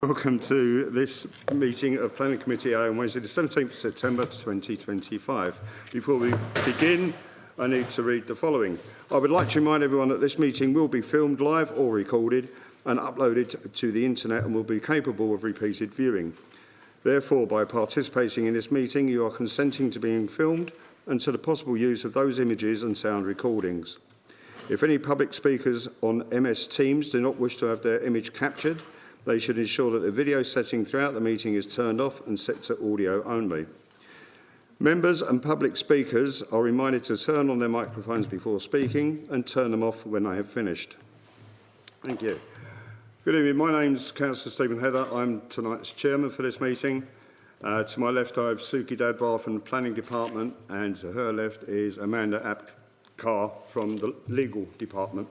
Welcome to this meeting of Planning Committee A on Wednesday the 17th of September 2025. Before we begin, I need to read the following. I would like to remind everyone that this meeting will be filmed live or recorded and uploaded to the internet and will be capable of repeated viewing. Therefore, by participating in this meeting, you are consenting to being filmed and to the possible use of those images and sound recordings. If any public speakers on MS Teams do not wish to have their image captured, they should ensure that the video setting throughout the meeting is turned off and set to audio only. Members and public speakers are reminded to turn on their microphones before speaking and turn them off when they have finished. Thank you. Good evening. My name's Councillor Stephen Heather. I'm tonight's chairman for this meeting. To my left, I have Suki Dadbar from the Planning Department, and to her left is Amanda Apcar from the Legal Department.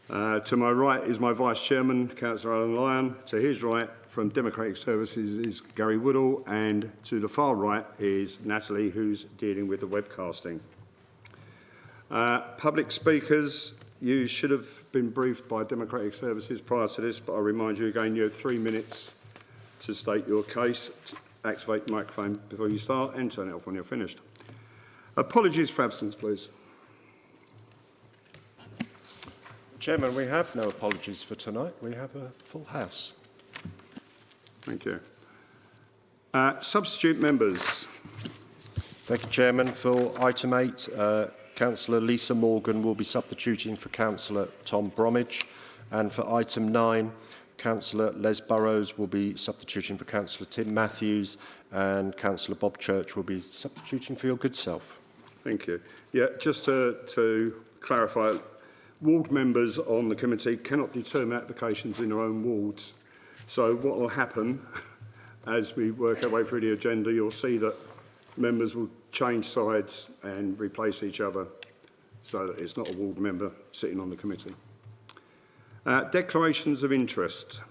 To my right is my Vice Chairman, Councillor Alan Lyon. To his right, from Democratic Services, is Gary Woodall. And to the far right is Natalie, who's dealing with the webcasting. Public speakers, you should have been briefed by Democratic Services prior to this, but I remind you again, you have 3 minutes to state your case. Activate the microphone before you start and turn it off when you're finished. Apologies for absence, please. Chairman, we have no apologies for tonight. We have a full house. Thank you. Substitute members. Thank you, Chairman. For item 8, Councillor Lisa Morgan will be substituting for Councillor Tom Bromwich. And for item 9, Councillor Les Burrows will be substituting for Councillor Tim Matthews, and Councillor Bob Church will be substituting for your good self. Thank you. Yeah, just to clarify, ward members on the committee cannot determine applications in their own wards. So what will happen as we work our way through the agenda, you'll see that members will change sides and replace each other so that it's not a ward member sitting on the committee. Declarations of interest.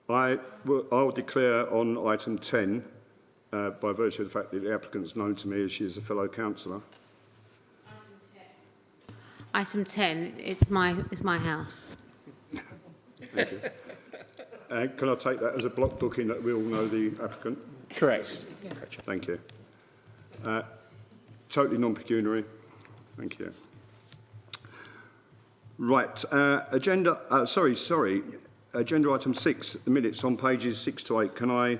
I'll declare on item 10, by virtue of the fact that the applicant is known to me as she is a fellow councillor. Item 10, it's my house. Thank you. Can I take that as a block booking that we all know the applicant? Correct. Thank you. Totally non-pecuniary. Thank you. Right. Agenda item 6, the minutes on pages 6 to 8. Can I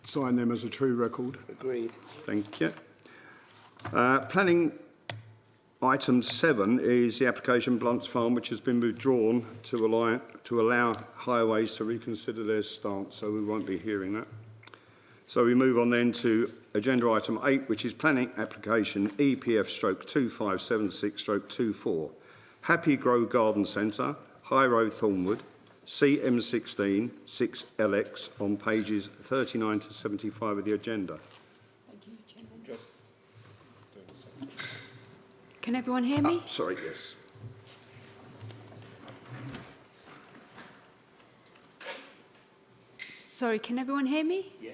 sign them as a true record? Agreed. Thank you. Planning item 7 is the application Blunt's Farm, which has been withdrawn to allow highways to reconsider their stance, so we won't be hearing that. So we move on then to agenda item 8, which is planning application EPF/2576/24. Happy Grove Garden Centre, High Road, Thornwood, CM16 6LX on pages 39 to 75 of the agenda. Thank you, Chairman. Can everyone hear me? Sorry, yes. Sorry, can everyone hear me? Yeah.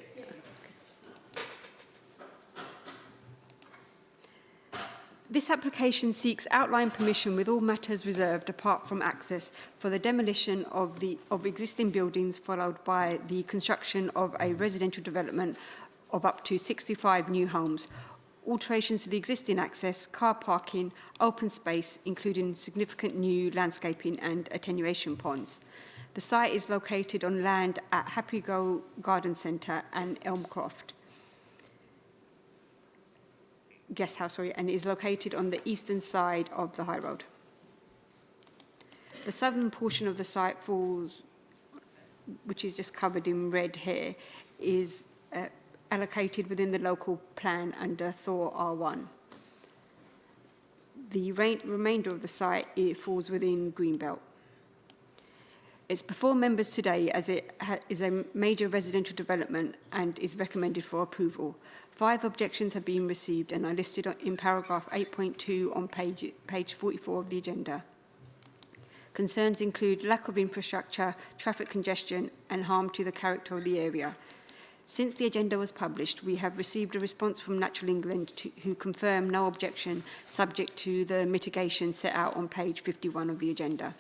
This application seeks outline permission with all matters reserved apart from access for the demolition of existing buildings, followed by the construction of a residential development of up to 65 new homes, alterations to the existing access, car parking, open space, including significant new landscaping and attenuation ponds. The site is located on land at Happy Grove Garden Centre and Elmcroft Guesthouse, and is located on the eastern side of the high road. The southern portion of the site falls, which is just covered in red here, is allocated within the local plan under Thor R1. The remainder of the site falls within Greenbelt. It's before members today as it is a major residential development and is recommended for approval. 5 objections have been received and are listed in paragraph 8.2 on page 44 of the agenda. Concerns include lack of infrastructure, traffic congestion and harm to the character of the area. Since the agenda was published, we have received a response from Natural England who confirm no objection subject to the mitigation set out on page 51 of the agenda.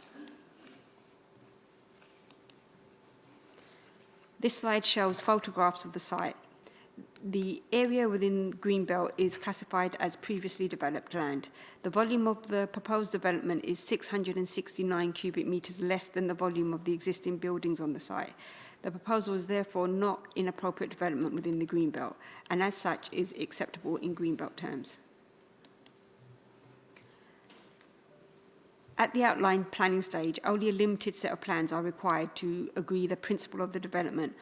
This slide shows photographs of the site. The area within Greenbelt is classified as previously developed land. The volume of the proposed development is 669 cubic metres less than the volume of the existing buildings on the site. The proposal is therefore not inappropriate development within the Greenbelt, and as such is acceptable in Greenbelt terms. At the outline planning stage, only a limited set of plans are required to agree the principle of the development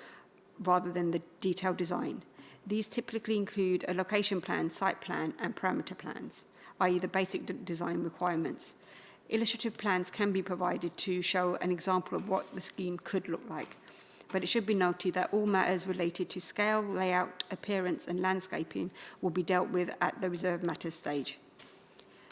rather than the detailed design. These typically include a location plan, site plan, and parameter plans, i.e. the basic design requirements. Illustrative plans can be provided to show an example of what the scheme could look like, but it should be noted that all matters related to scale, layout, appearance, and landscaping will be dealt with at the reserved matters stage.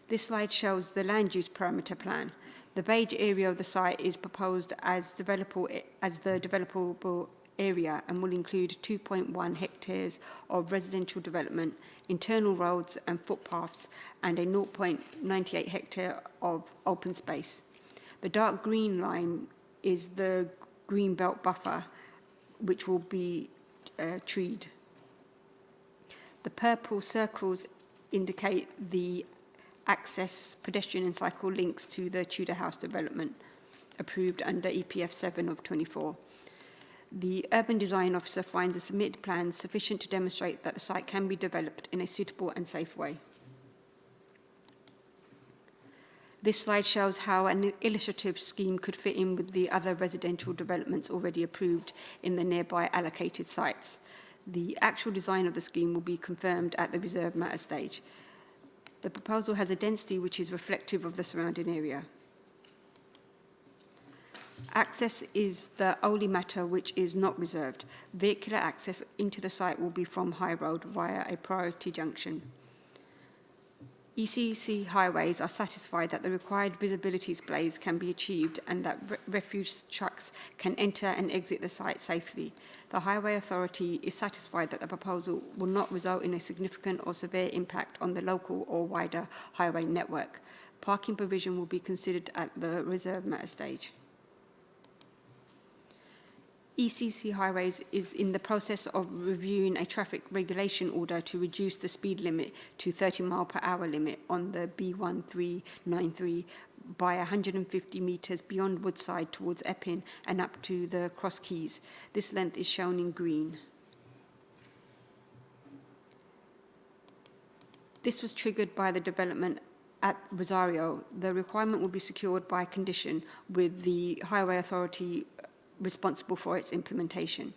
This slide shows the land use parameter plan. The beige area of the site is proposed as the developable area and will include 2.1 hectares of residential development, internal roads and footpaths, and a 0.98 hectare of open space. The dark green line is the green belt buffer, which will be treed. The purple circles indicate the access, pedestrian and cycle links to the Tudor House development approved under EPF 7 of 24. The urban design officer finds the submitted plans sufficient to demonstrate that the site can be developed in a suitable and safe way. This slide shows how an illustrative scheme could fit in with the other residential developments already approved in the nearby allocated sites. The actual design of the scheme will be confirmed at the reserved matter stage. The proposal has a density which is reflective of the surrounding area. Access is the only matter which is not reserved. Vehicular access into the site will be from High Road via a priority junction. ECC highways are satisfied that the required visibility displays can be achieved and that refuse trucks can enter and exit the site safely. The Highway Authority is satisfied that the proposal will not result in a significant or severe impact on the local or wider highway network. Parking provision will be considered at the reserved matter stage. ECC Highways is in the process of reviewing a traffic regulation order to reduce the speed limit to 30 mile per hour limit on the B1393 by 150 metres beyond Woodside towards Epping and up to the Cross Keys. This length is shown in green. This was triggered by the development at Rosario. The requirement will be secured by condition with the Highway Authority responsible for its implementation.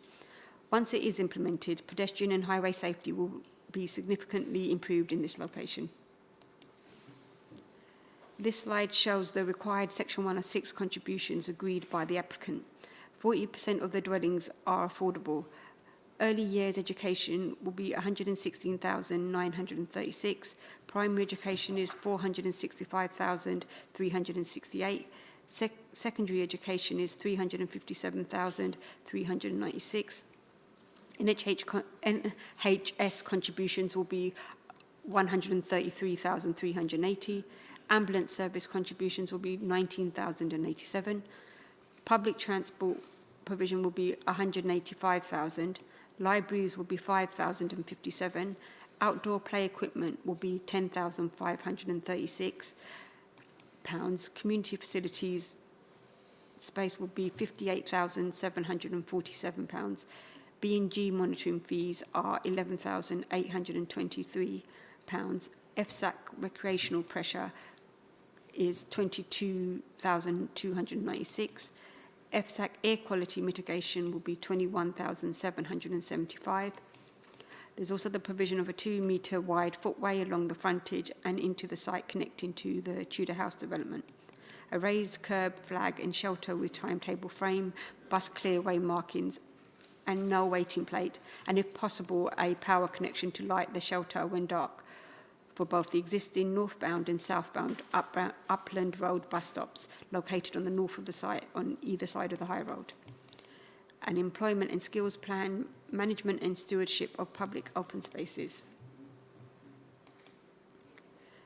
Once it is implemented, pedestrian and highway safety will be significantly improved in this location. This slide shows the required Section 106 contributions agreed by the applicant. 40% of the dwellings are affordable. Early years education will be 116,936. Primary education is 465,368. Secondary education is 357,396. NHS contributions will be 133,380. Ambulance service contributions will be 19,087. Public transport provision will be 185,000. Libraries will be 5,057. Outdoor play equipment will be 10,536 pounds. Community facilities space will be 58,747 pounds. B&G monitoring fees are 11,823 pounds. FSAC recreational pressure is 22,296. FSAC air quality mitigation will be 21,775. There's also the provision of a 2-metre wide footway along the frontage and into the site connecting to the Tudor House development. A raised curb, flag and shelter with timetable frame, bus clearway markings and no waiting plate, and if possible a power connection to light the shelter when dark for both the existing northbound and southbound Upland Road bus stops located on the north of the site on either side of the high road. An employment and skills plan, management and stewardship of public open spaces.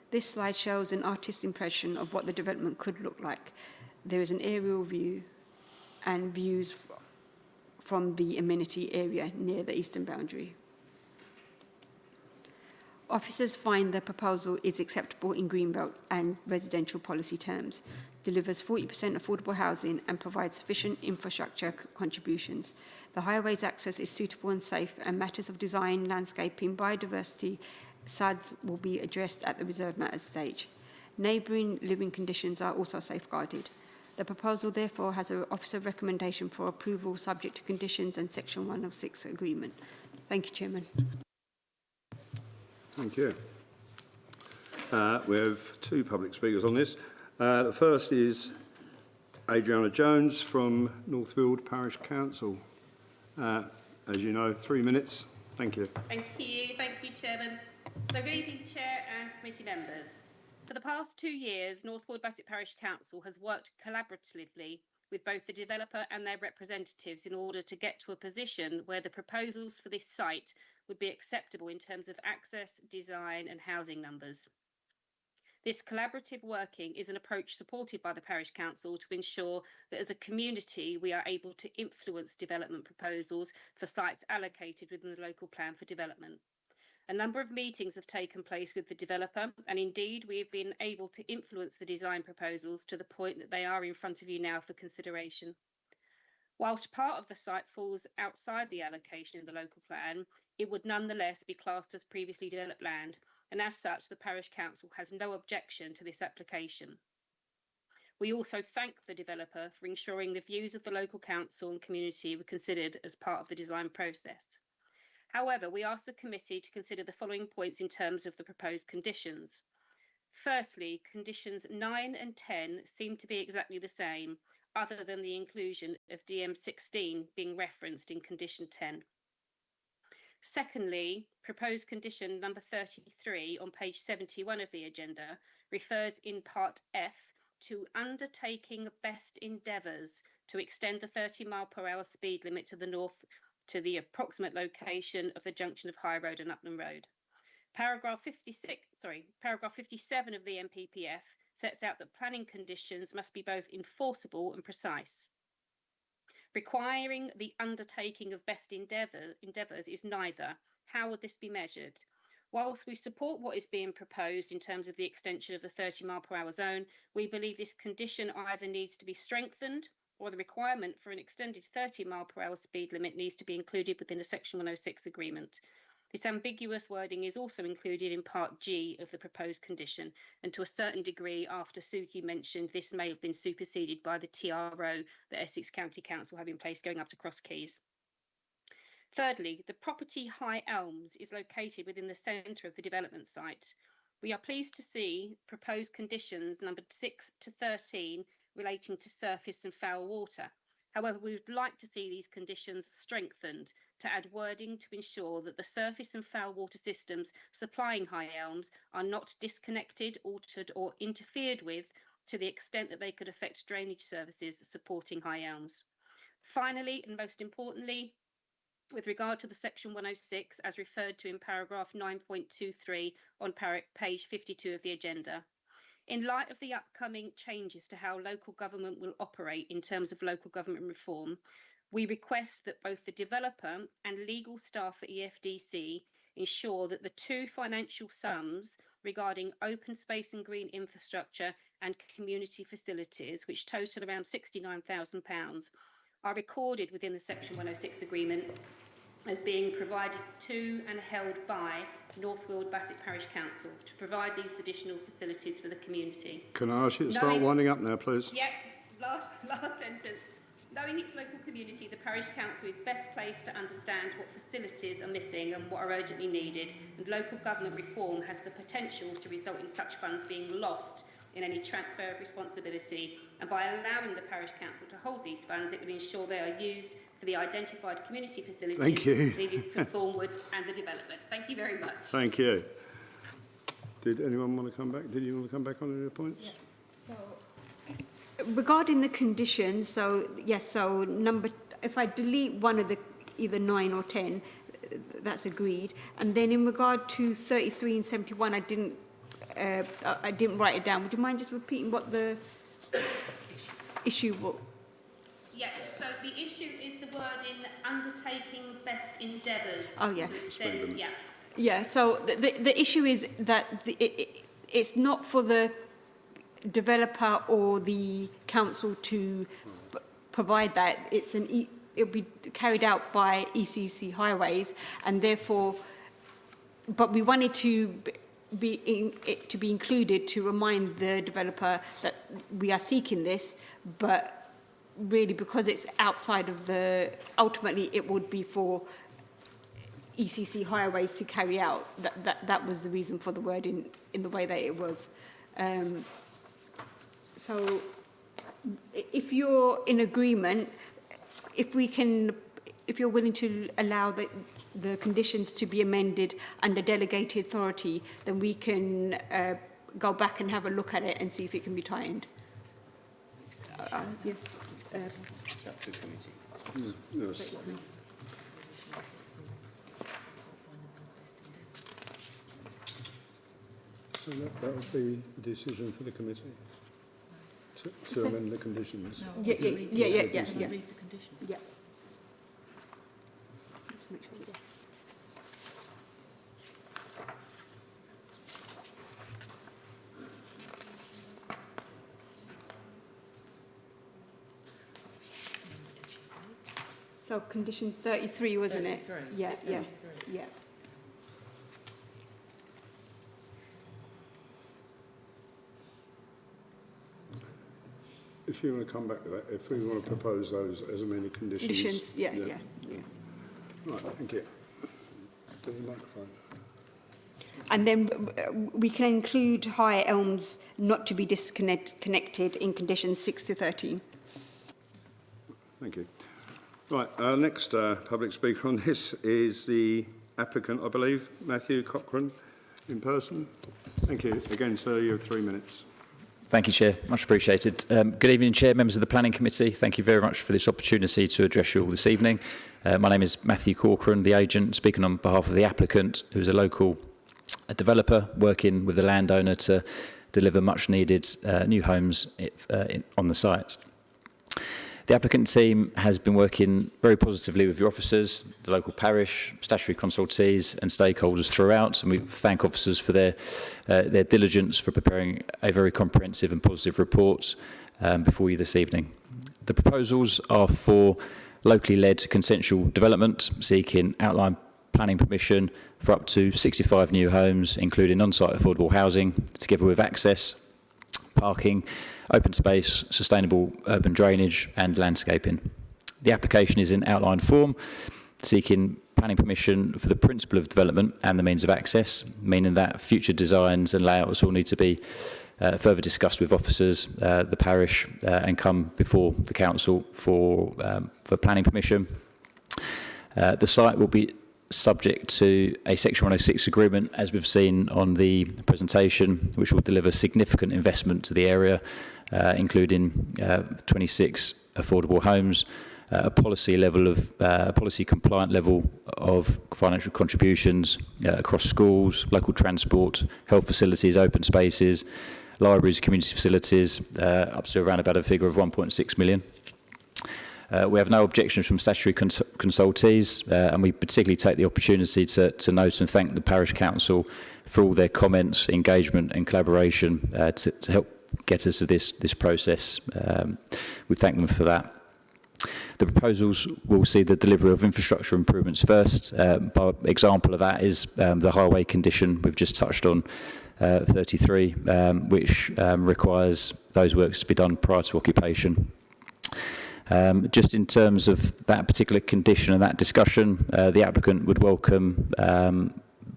This slide shows an artist's impression of what the development could look like. There is an aerial view and views from the amenity area near the eastern boundary. Officers find the proposal is acceptable in Greenbelt and residential policy terms, delivers 40% affordable housing and provides sufficient infrastructure contributions. The highways access is suitable and safe, and matters of design, landscaping, biodiversity, SADs will be addressed at the reserved matters stage. Neighbouring living conditions are also safeguarded. The proposal therefore has an officer recommendation for approval subject to conditions and Section 106 agreement. Thank you, Chairman. Thank you. We have two public speakers on this. The first is Adriana Jones from Northfield Parish Council. As you know, 3 minutes. Thank you. Thank you, Chairman. So good evening, Chair and committee members. For the past 2 years, Northfield Bassett Parish Council has worked collaboratively with both the developer and their representatives in order to get to a position where the proposals for this site would be acceptable in terms of access, design and housing numbers. This collaborative working is an approach supported by the Parish Council to ensure that as a community we are able to influence development proposals for sites allocated within the local plan for development. A number of meetings have taken place with the developer, and indeed we have been able to influence the design proposals to the point that they are in front of you now for consideration. Whilst part of the site falls outside the allocation in the local plan, it would nonetheless be classed as previously developed land, and as such the Parish Council has no objection to this application. We also thank the developer for ensuring the views of the local council and community were considered as part of the design process. However, we ask the committee to consider the following points in terms of the proposed conditions. Firstly, conditions 9 and 10 seem to be exactly the same, other than the inclusion of DM16 being referenced in condition 10. Secondly, proposed condition number 33 on page 71 of the agenda refers in part F to undertaking best endeavours to extend the 30-mile-per-hour speed limit to the north to the approximate location of the junction of High Road and Upland Road. Paragraph 57 of the MPPF sets out that planning conditions must be both enforceable and precise. Requiring the undertaking of best endeavours is neither. How would this be measured? Whilst we support what is being proposed in terms of the extension of the 30-mile-per-hour zone, we believe this condition either needs to be strengthened or the requirement for an extended 30-mile-per-hour speed limit needs to be included within a Section 106 agreement. This ambiguous wording is also included in Part G of the proposed condition, and to a certain degree, after Suki mentioned, this may have been superseded by the TRO that Essex County Council have in place going up to Cross Keys. Thirdly, the property High Elms is located within the centre of the development site. We are pleased to see proposed conditions numbered 6 to 13 relating to surface and foul water. However, we would like to see these conditions strengthened to add wording to ensure that the surface and foul water systems supplying High Elms are not disconnected, altered or interfered with to the extent that they could affect drainage services supporting High Elms. Finally, and most importantly, with regard to the Section 106 as referred to in paragraph 9.23 on page 52 of the agenda. In light of the upcoming changes to how local government will operate in terms of local government reform, we request that both the developer and legal staff at EFDC ensure that the two financial sums regarding open space and green infrastructure and community facilities, which total around £69,000, are recorded within the Section 106 agreement as being provided to and held by Northfield Bassett Parish Council to provide these additional facilities for the community. Can I ask you to start winding up now, please? Yep, last sentence. Knowing its local community, the Parish Council is best placed to understand what facilities are missing and what are urgently needed, and local government reform has the potential to result in such funds being lost in any transfer of responsibility, and by allowing the Parish Council to hold these funds, it will ensure they are used for the identified community facilities needed for forward and the development. Thank you very much. Thank you. Did anyone want to come back? Did you want to come back on any points? Yeah. So, regarding the conditions, so yes, so if I delete one of the either 9 or 10, that's agreed. And then in regard to 33 and 71, I didn't write it down. Would you mind just repeating what the issue was? Yeah, so the issue is the wording undertaking best endeavours. Oh, yeah. To extend, yeah. Yeah, so the issue is that it's not for the developer or the council to provide that. It'll be carried out by ECC Highways, and therefore, but we wanted to be included to remind the developer that we are seeking this, but really because it's outside of ultimately it would be for ECC Highways to carry out. That was the reason for the wording in the way that it was. So if you're in agreement, if you're willing to allow the conditions to be amended under delegated authority, then we can go back and have a look at it and see if it can be tightened. Yeah. Yes. So that would be a decision for the committee to amend the conditions. Yeah. Read the conditions. Yeah. Just make sure we do. So condition 33, wasn't it? 33. Yeah, Is it yeah, 33? yeah. If you want to come back to that, if we want to propose those as amended conditions. Conditions, yeah. Right, thank you. To the microphone. And then we can include High Elms not to be disconnected in conditions 6 to 13. Thank you. Right, our next public speaker on this is the applicant, I believe, Matthew Cochrane, in person. Thank you. Again, sir, you have 3 minutes. Thank you, Chair. Much appreciated. Good evening, Chair, members of the Planning Committee. Thank you very much for this opportunity to address you all this evening. My name is Matthew Corcoran, the agent, speaking on behalf of the applicant, who is a local developer working with the landowner to deliver much-needed new homes on the site. The applicant team has been working very positively with your officers, the local parish, statutory consultees and stakeholders throughout, and we thank officers for their diligence for preparing a very comprehensive and positive report before you this evening. The proposals are for locally led consensual development, seeking outline planning permission for up to 65 new homes, including on-site affordable housing, together with access, parking, open space, sustainable urban drainage and landscaping. The application is in outline form, seeking planning permission for the principle of development and the means of access, meaning that future designs and layouts will need to be further discussed with officers, the parish, and come before the council for planning permission. The site will be subject to a Section 106 agreement, as we've seen on the presentation, which will deliver significant investment to the area, including 26 affordable homes, a policy compliant level of financial contributions across schools, local transport, health facilities, open spaces, libraries, community facilities, up to around about a figure of 1.6 million. We have no objections from statutory consultees, and we particularly take the opportunity to note and thank the Parish Council for all their comments, engagement and collaboration to help get us to this process. We thank them for that. The proposals will see the delivery of infrastructure improvements first. By example of that is the highway condition we've just touched on, 33, which requires those works to be done prior to occupation. Just in terms of that particular condition and that discussion, the applicant would welcome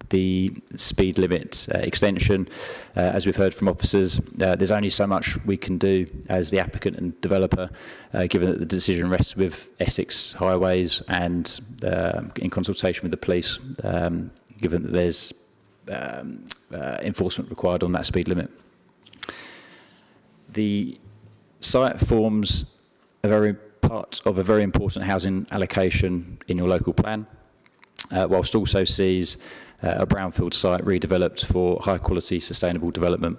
the speed limit extension. As we've heard from officers, there's only so much we can do as the applicant and developer, given that the decision rests with Essex Highways and in consultation with the police, given that there's enforcement required on that speed limit. The site forms part of a very important housing allocation in your local plan, whilst also sees a brownfield site redeveloped for high quality sustainable development.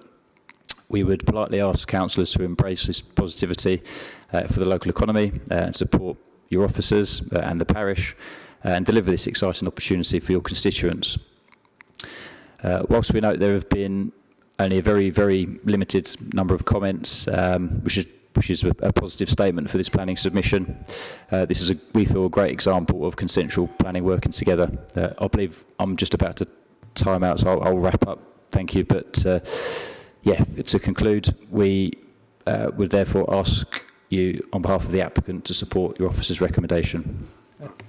we would politely ask councillors to embrace this positivity for the local economy and support your officers and the parish and deliver this exciting opportunity for your constituents. Whilst we note there have been only a very, very limited number of comments, which is a positive statement for this planning submission. This is, we feel, a great example of consensual planning working together. I believe I'm just about to time out, so I'll wrap up. Thank you. But yeah, to conclude, we would therefore ask you, on behalf of the applicant, to support your officer's recommendation.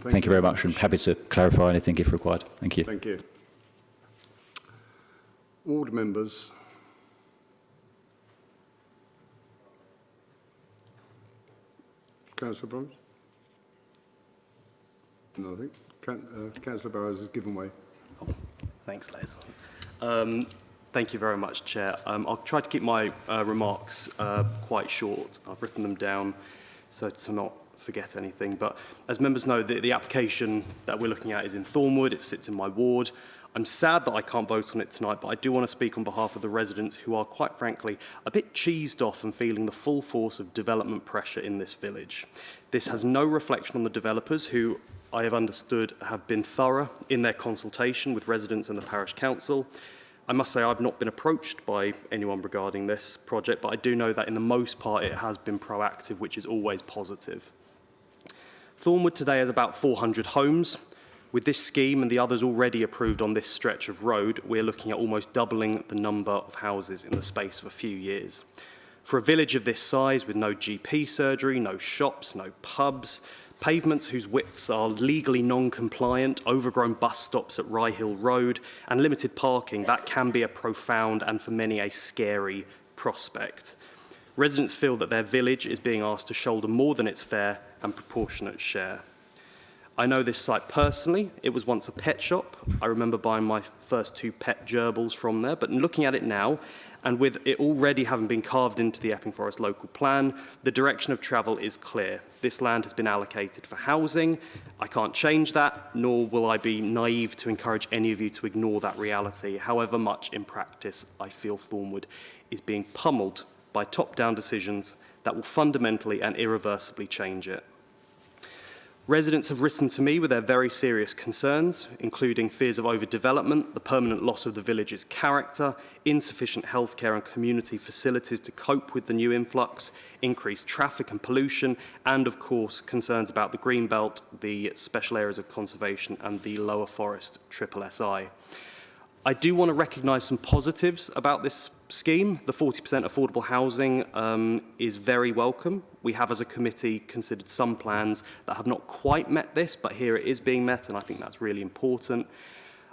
Thank you very much, and happy to clarify anything if required. Thank you. Thank you. Ward members. Councillor Bromwich? Nothing. Councillor Barrows has given way. Thanks, Les. Thank you very much, Chair. I'll try to keep my remarks quite short. I've written them down so to not forget anything. But as members know, the application that we're looking at is in Thornwood. It sits in my ward. I'm sad that I can't vote on it tonight, but I do want to speak on behalf of the residents who are, quite frankly, a bit cheesed off and feeling the full force of development pressure in this village. This has no reflection on the developers, who I have understood have been thorough in their consultation with residents and the parish council. I must say I've not been approached by anyone regarding this project, but I do know that in the most part it has been proactive, which is always positive. Thornwood today has about 400 homes. With this scheme and the others already approved on this stretch of road, we're looking at almost doubling the number of houses in the space of a few years. For a village of this size, with no GP surgery, no shops, no pubs, pavements whose widths are legally non-compliant, overgrown bus stops at Rye Hill Road, and limited parking, that can be a profound and for many a scary prospect. Residents feel that their village is being asked to shoulder more than its fair and proportionate share. I know this site personally. It was once a pet shop. I remember buying my first 2 pet gerbils from there, but in looking at it now, and with it already having been carved into the Epping Forest local plan, the direction of travel is clear. This land has been allocated for housing. I can't change that, nor will I be naive to encourage any of you to ignore that reality. However much in practice I feel Thornwood is being pummeled by top-down decisions that will fundamentally and irreversibly change it. Residents have written to me with their very serious concerns, including fears of overdevelopment, the permanent loss of the village's character, insufficient healthcare and community facilities to cope with the new influx, increased traffic and pollution, and of course concerns about the green belt, the special areas of conservation and the lower forest SSSI. I do want to recognise some positives about this scheme. The 40% affordable housing is very welcome. We have, as a committee, considered some plans that have not quite met this, but here it is being met, and I think that's really important.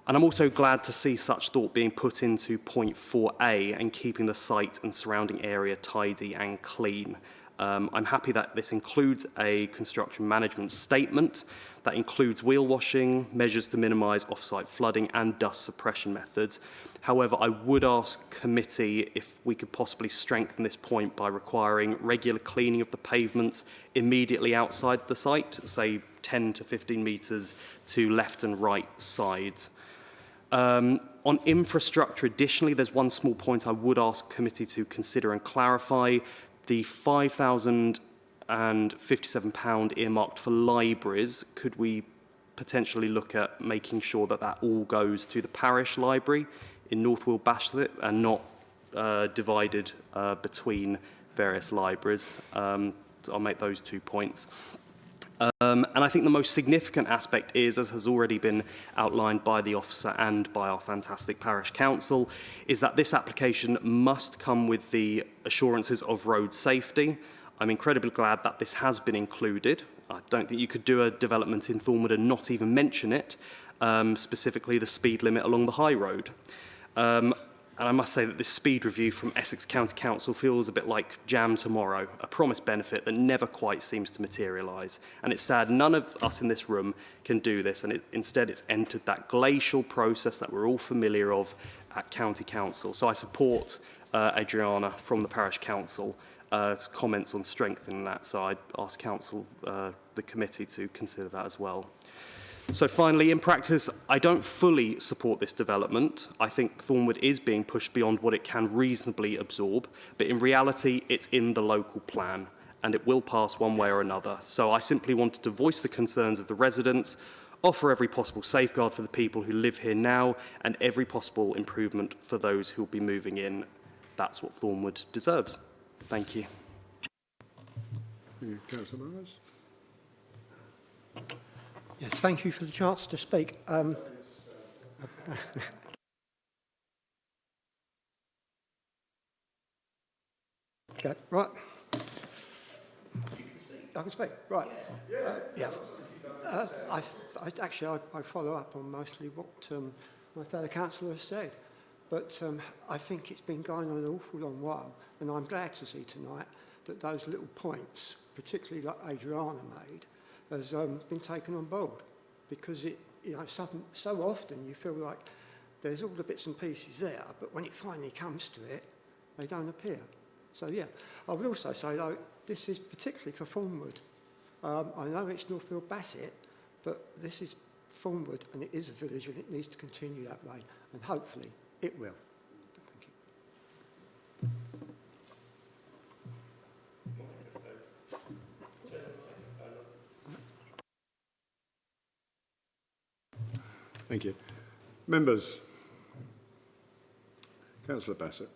And I'm also glad to see such thought being put into point 4A and keeping the site and surrounding area tidy and clean. I'm happy that this includes a construction management statement that includes wheel washing, measures to minimise off-site flooding and dust suppression methods. However, I would ask committee if we could possibly strengthen this point by requiring regular cleaning of the pavements immediately outside the site, say 10 to 15 metres to left and right sides. On infrastructure, additionally, there's one small point I would ask committee to consider and clarify. The £5,057 earmarked for libraries, could we potentially look at making sure that that all goes to the parish library in North Wilbashlet and not divided between various libraries? So I'll make those 2 points. And I think the most significant aspect is, as has already been outlined by the officer and by our fantastic parish council, is that this application must come with the assurances of road safety. I'm incredibly glad that this has been included. I don't think you could do a development in Thornwood and not even mention it, specifically the speed limit along the high road. And I must say that this speed review from Essex County Council feels a bit like jam tomorrow, a promised benefit that never quite seems to materialise. And it's sad none of us in this room can do this, and instead it's entered that glacial process that we're all familiar of at County Council. So I support Adriana from the Parish Council comments on strengthening that, so I'd ask Council, the committee, to consider that as well. So finally, in practice, I don't fully support this development. I think Thornwood is being pushed beyond what it can reasonably absorb, but in reality, it's in the local plan, and it will pass one way or another. So I simply wanted to voice the concerns of the residents, offer every possible safeguard for the people who live here now, and every possible improvement for those who will be moving in. That's what Thornwood deserves. Thank you. Councillor Myers. Yes, thank you for the chance to speak. Okay, right. I can speak, right. Yeah. I follow up on mostly what my fellow councillor has said, but I think it's been going on an awful long while, and I'm glad to see tonight that those little points, particularly like Adriana made, has been taken on board, because it, you know, so often you feel like there's all the bits and pieces there, but when it finally comes to it, they don't appear. So yeah, I would also say though, this is particularly for Thornwood. I know it's Northfield Bassett, but this is Thornwood and it is a village and it needs to continue that way, and hopefully it will. Thank you. Thank you. Members. Councillor Bassett.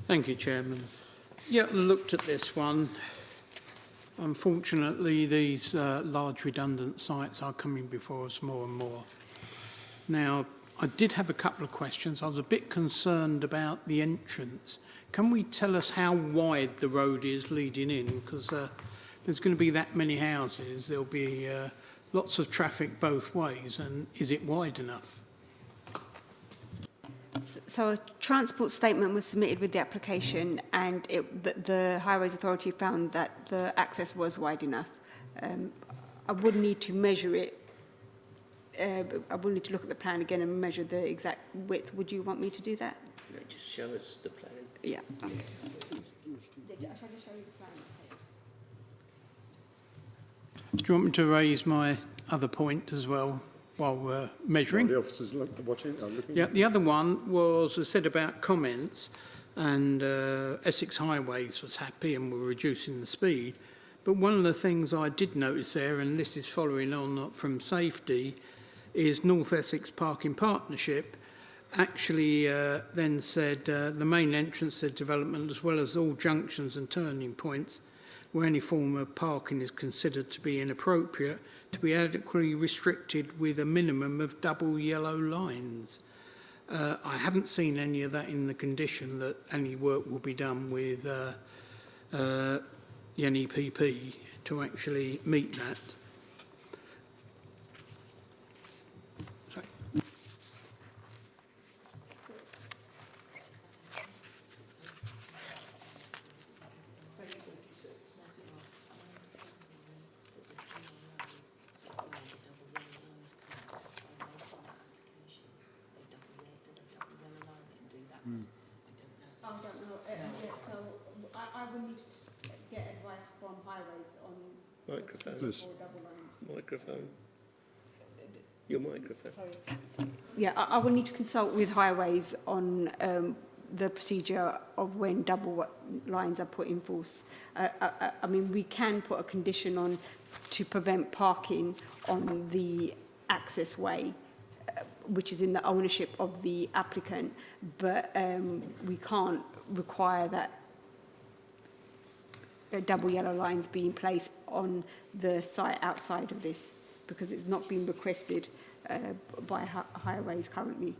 Thank you, Chairman. Yeah, I looked at this one. Unfortunately, these large redundant sites are coming before us more and more. Now, I did have a couple of questions. I was a bit concerned about the entrance. Can we tell us how wide the road is leading in? Because there's going to be that many houses, there'll be lots of traffic both ways, and is it wide enough? So a transport statement was submitted with the application, and the Highways Authority found that the access was wide enough. I would need to measure it. I would need to look at the plan again and measure the exact width. Would you want me to do that? No, just show us the plan. Yeah. Okay. Shall I just show you the plan? Do you want me to raise my other point as well while we're measuring? The officers watching, looking. Yeah, the other one was said about comments, and Essex Highways was happy and were reducing the speed. But one of the things I did notice there, and this is following on from safety, is North Essex Parking Partnership actually then said the main entrance to development, as well as all junctions and turning points where any form of parking is considered to be inappropriate, to be adequately restricted with a minimum of double yellow lines. I haven't seen any of that in the condition that any work will be done with the NEPP to actually meet that. Sorry. I don't know. So I will need to get advice from Highways on Microphone. double lines. Microphone. Your microphone. Sorry. Yeah, I will need to consult with Highways on the procedure of when double lines are put in force. I mean, we can put a condition on to prevent parking on the access way, which is in the ownership of the applicant, but we can't require that the double yellow lines be in place on the site outside of this, because it's not been requested by Highways currently.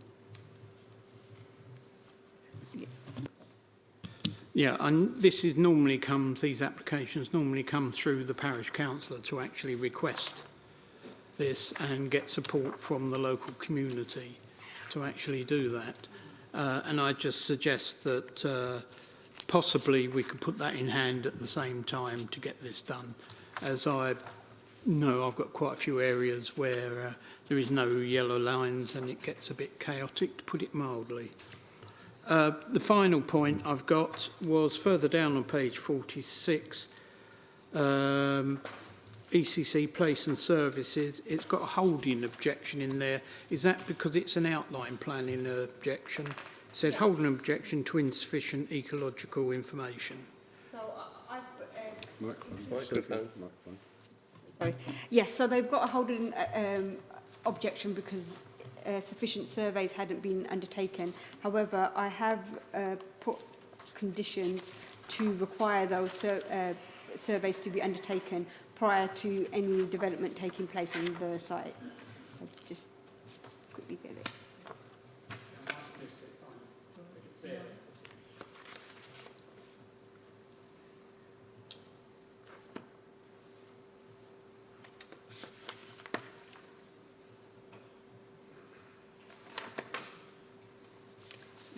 Yeah, and this is normally these applications normally come through the parish councillor to actually request this and get support from the local community to actually do that. And I just suggest that possibly we could put that in hand at the same time to get this done. As I know, I've got quite a few areas where there is no yellow lines and it gets a bit chaotic, to put it mildly. The final point I've got was further down on page 46. ECC Place and Services, it's got a holding objection in there. Is that because it's an outline planning objection? It said holding objection to insufficient ecological information. So I've... Microphone. Sorry. Yes, so they've got a holding objection because sufficient surveys hadn't been undertaken. However, I have put conditions to require those surveys to be undertaken prior to any development taking place on the site. So just quickly get it.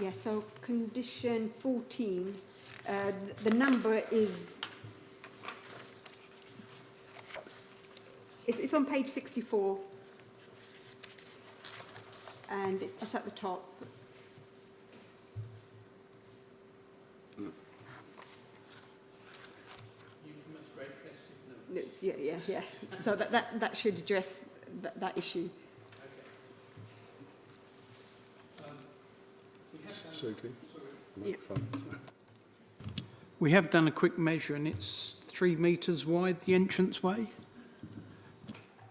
Yeah, so condition 14, the number is, it's on page 64, and it's just at the top. It's, yeah. So that should address that issue. Yeah. We have done a quick measure and it's 3 metres wide, the entranceway.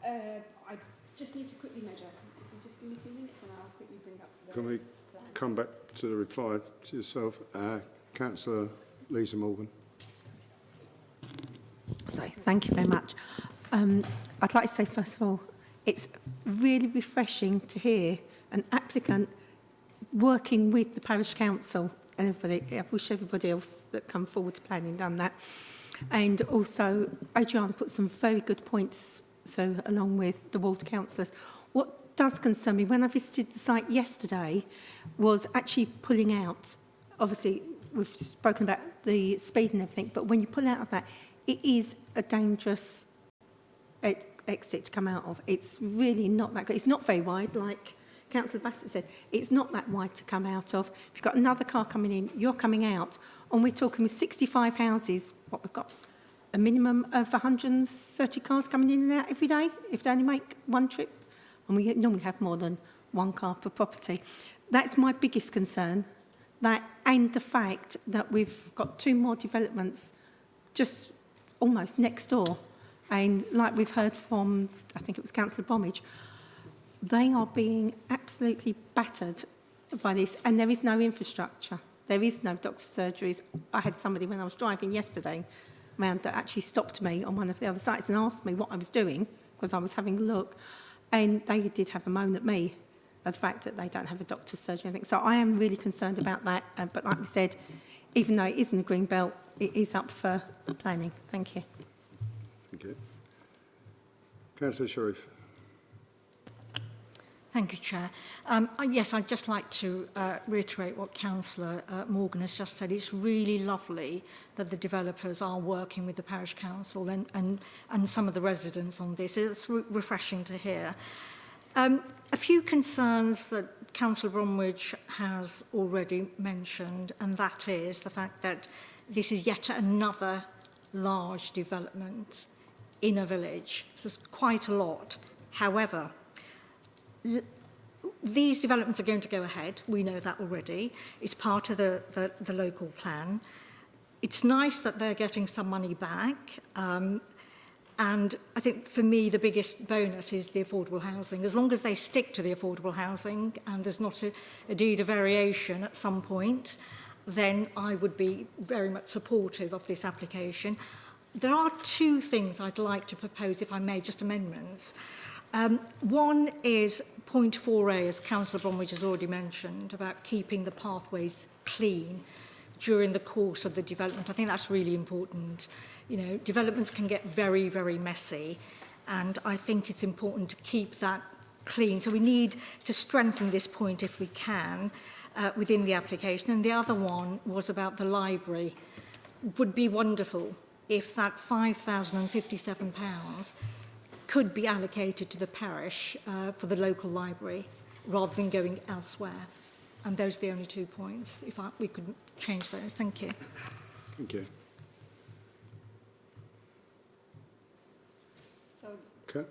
I just need to quickly measure. If you just give me 2 minutes and I'll quickly bring up the Can we plan. come back to the reply to yourself? Councillor Lisa Morgan. Sorry, thank you very much. I'd like to say, first of all, it's really refreshing to hear an applicant working with the parish council and everybody. I wish everybody else that come forward to planning done that. And also, Adriana put some very good points, so along with the ward councillors. What does concern me, when I visited the site yesterday, was actually pulling out. Obviously, we've spoken about the speed and everything, but when you pull out of that, it is a dangerous exit to come out of. It's really not that good. It's not very wide, like Councillor Bassett said. It's not that wide to come out of. If you've got another car coming in, you're coming out. And we're talking with 65 houses, what we've got, a minimum of 130 cars coming in and out every day, if they only make one trip. And we normally have more than one car per property. That's my biggest concern. That, and the fact that we've got 2 more developments just almost next door. And like we've heard from, I think it was Councillor Bromwich, they are being absolutely battered by this, and there is no infrastructure. There is no doctor's surgeries. I had somebody when I was driving yesterday around that actually stopped me on one of the other sites and asked me what I was doing because I was having a look, and they did have a moan at me at the fact that they don't have a doctor's surgery. I think. So I am really concerned about that, but like we said, even though it isn't a green belt, it is up for planning. Thank you. Thank you. Councillor Sharif. Thank you, Chair. Yes, I'd just like to reiterate what Councillor Morgan has just said. It's really lovely that the developers are working with the Parish Council and some of the residents on this. It's refreshing to hear. A few concerns that Councillor Bromwich has already mentioned, and that is the fact that this is yet another large development in a village. So it's quite a lot. However, these developments are going to go ahead. We know that already. It's part of the local plan. It's nice that they're getting some money back. And I think for me, the biggest bonus is the affordable housing. As long as they stick to the affordable housing and there's not a deed of variation at some point, then I would be very much supportive of this application. There are 2 things I'd like to propose, if I may, just amendments. One is point 4A, as Councillor Bromwich has already mentioned, about keeping the pathways clean during the course of the development. I think that's really important. You know, developments can get very, very messy, and I think it's important to keep that clean. So we need to strengthen this point if we can within the application. And the other one was about the library. It would be wonderful if that £5,057 could be allocated to the parish for the local library rather than going elsewhere. And those are the only 2 points. If we could change those. Thank you. Thank you. Okay.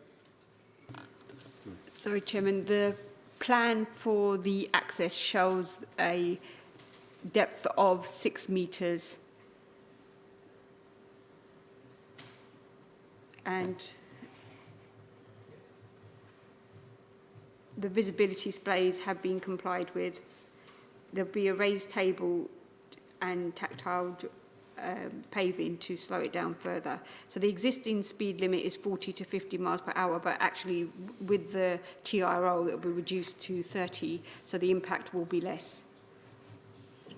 Sorry, Chairman, the plan for the access shows a depth of 6 metres. And the visibility displays have been complied with. There'll be a raised table and tactile paving to slow it down further. So the existing speed limit is 40 to 50 miles per hour, but actually with the TRO it will be reduced to 30, so the impact will be less. You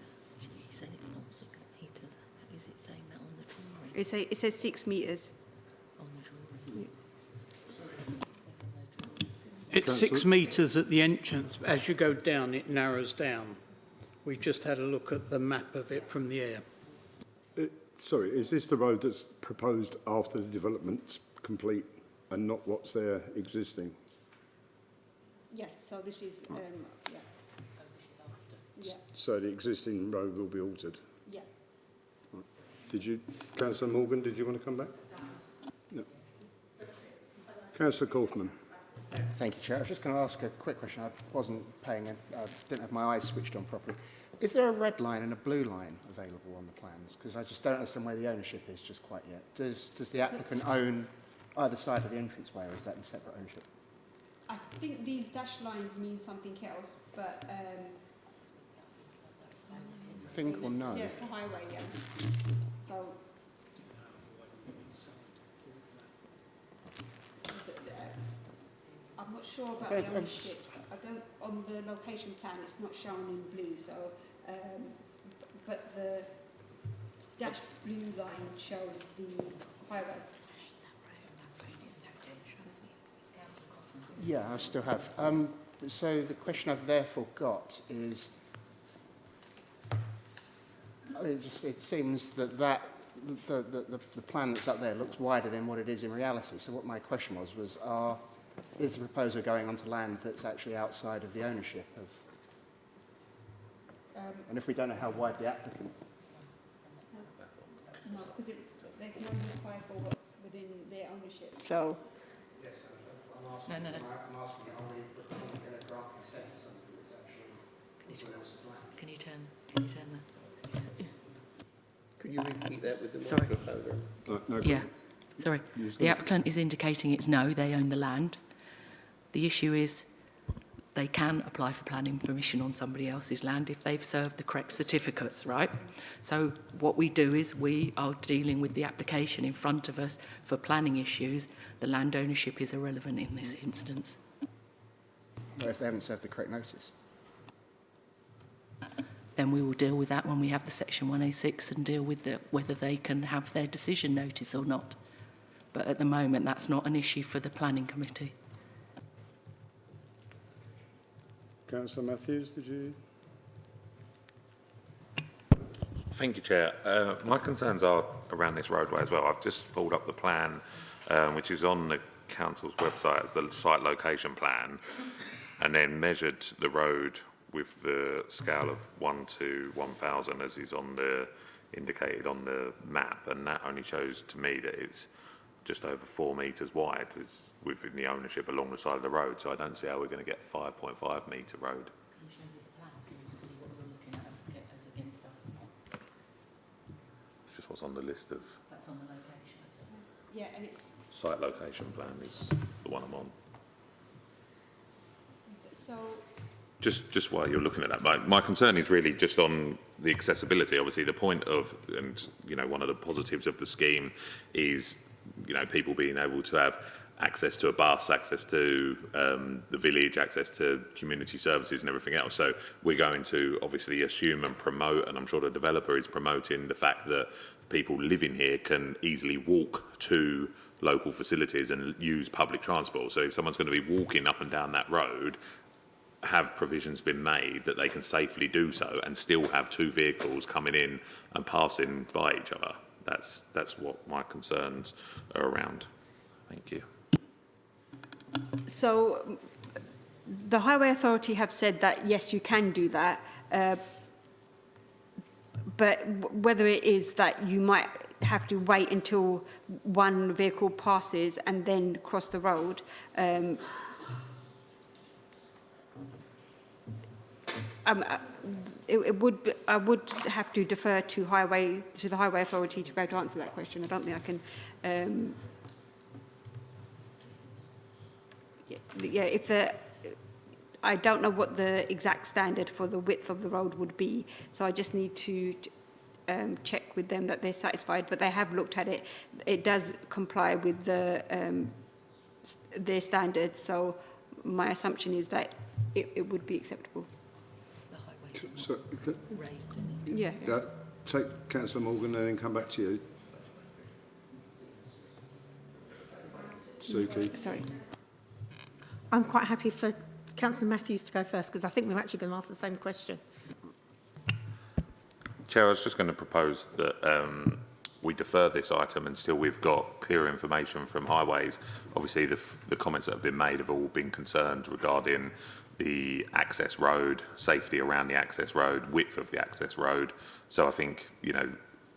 said it's not 6 metres. Is it saying that on the drawing? It says 6 metres. On the drawing. It's 6 metres at the entrance. As you go down, it narrows down. We've just had a look at the map of it from the air. Sorry, is this the road that's proposed after the development's complete and not what's there existing? Yes, so this is, yeah. Yeah, So the existing road will be altered? yeah. Right. Did you, Councillor Morgan, did you want to come back? No. Councillor Kaufman. Thank you, Chair. I was just going to ask a quick question. I wasn't paying it. I didn't have my eyes switched on properly. Is there a red line and a blue line available on the plans? Because I just don't understand where the ownership is just quite yet. Does the applicant own either side of the entranceway, or is that in separate ownership? I think these dash lines mean something else, but... Think or no? Yeah, it's a highway, yeah. So... I'm not sure about the ownership. I don't, on the location plan, it's not shown in blue, so, but the dashed blue line shows the highway. Yeah, I still have. So the question I've therefore got is, it seems that the plan that's up there looks wider than what it is in reality. So what my question was is the proposer going onto land that's actually outside of the ownership of... and if we don't know how wide the applicant... No, because they can only apply for what's within their ownership. So... Yes, I'm asking, I'm asking, are we going to grant consent for something that's actually someone else's land? Can you turn that? Could you repeat that with the Sorry. microphone? No Yeah, sorry. The applicant is indicating it's no, they own the land. The issue is they can apply for planning permission on somebody else's land if they've served the correct certificates, right? So what we do is we are dealing with the application in front of us for planning issues. The land ownership is irrelevant in this instance. Well, if they haven't served the correct notice. Then we will deal with that when we have the Section 106 and deal with whether they can have their decision notice or not. But at the moment, that's not an issue for the planning committee. Councillor Matthews, did you? Thank you, Chair. My concerns are around this roadway as well. I've just pulled up the plan, which is on the council's website as the site location plan, and then measured the road with the scale of 1 to 1,000 as is on the indicated on the map, and that only shows to me that it's just over 4 metres wide. It's within the ownership along the side of the road, so I don't see how we're going to get a 5.5 metre road. Can you show me the plan so you can see what we're looking at as against us? It's just what's on the list of That's on the location. Yeah, and it's... site location plan is the one I'm on. So... Just while you're looking at that, my concern is really just on the accessibility. Obviously, the point of, and you know, one of the positives of the scheme is, you know, people being able to have access to a bus, access to the village, access to community services and everything else. So we're going to obviously assume and promote, and I'm sure the developer is promoting the fact that people living here can easily walk to local facilities and use public transport. So if someone's going to be walking up and down that road, have provisions been made that they can safely do so and still have two vehicles coming in and passing by each other. That's what my concerns are around. Thank you. So the Highway Authority have said that, yes, you can do that, but whether it is that you might have to wait until one vehicle passes and then cross the road. I would have to defer to the Highway Authority to be able to answer that question. I don't think I can. I don't know what the exact standard for the width of the road would be, so I just need to check with them that they're satisfied. But they have looked at it; it does comply with their standards. So my assumption is that it would be acceptable. So, Raised. Yeah. take Councillor Morgan and then come back to you. Suki. Sorry. I'm quite happy for Councillor Matthews to go first, because I think we're actually going to ask the same question. Chair, I was just going to propose that we defer this item until we've got clearer information from Highways. Obviously, the comments that have been made have all been concerned regarding the access road, safety around the access road, width of the access road. So I think,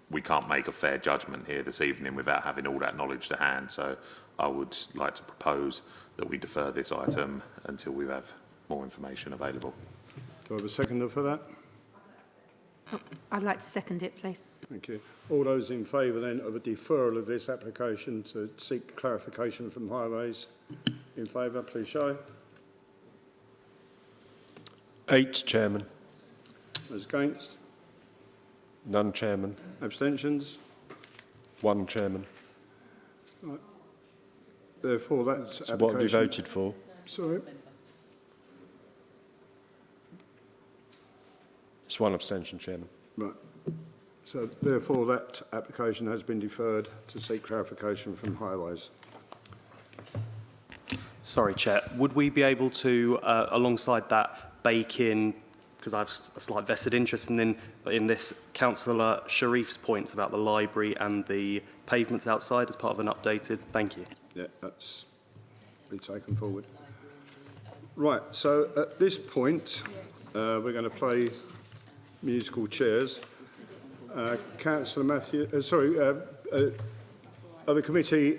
we can't make a fair judgment here this evening without having all that knowledge to hand. So I would like to propose that we defer this item until we have more information available. Do I have a seconder for that? Oh, I'd like to second it, please. Thank you. All those in favour then of a deferral of this application to seek clarification from Highways? In favour, please show. 8, Chairman. Those against? None, Chairman. Abstentions? 1, Chairman. Right. Therefore, that application... What have you voted for? Sorry. It's 1 abstention, Chairman. Right. So, therefore, that application has been deferred to seek clarification from Highways. Sorry, Chair. Would we be able to, alongside that, bake in, because I have a slight vested interest in this, Councillor Sharif's points about the library and the pavements outside as part of an updated? Thank you. Yeah, that's be taken forward. Right, so at this point, we're going to play musical chairs. Councillor Matthew, are the committee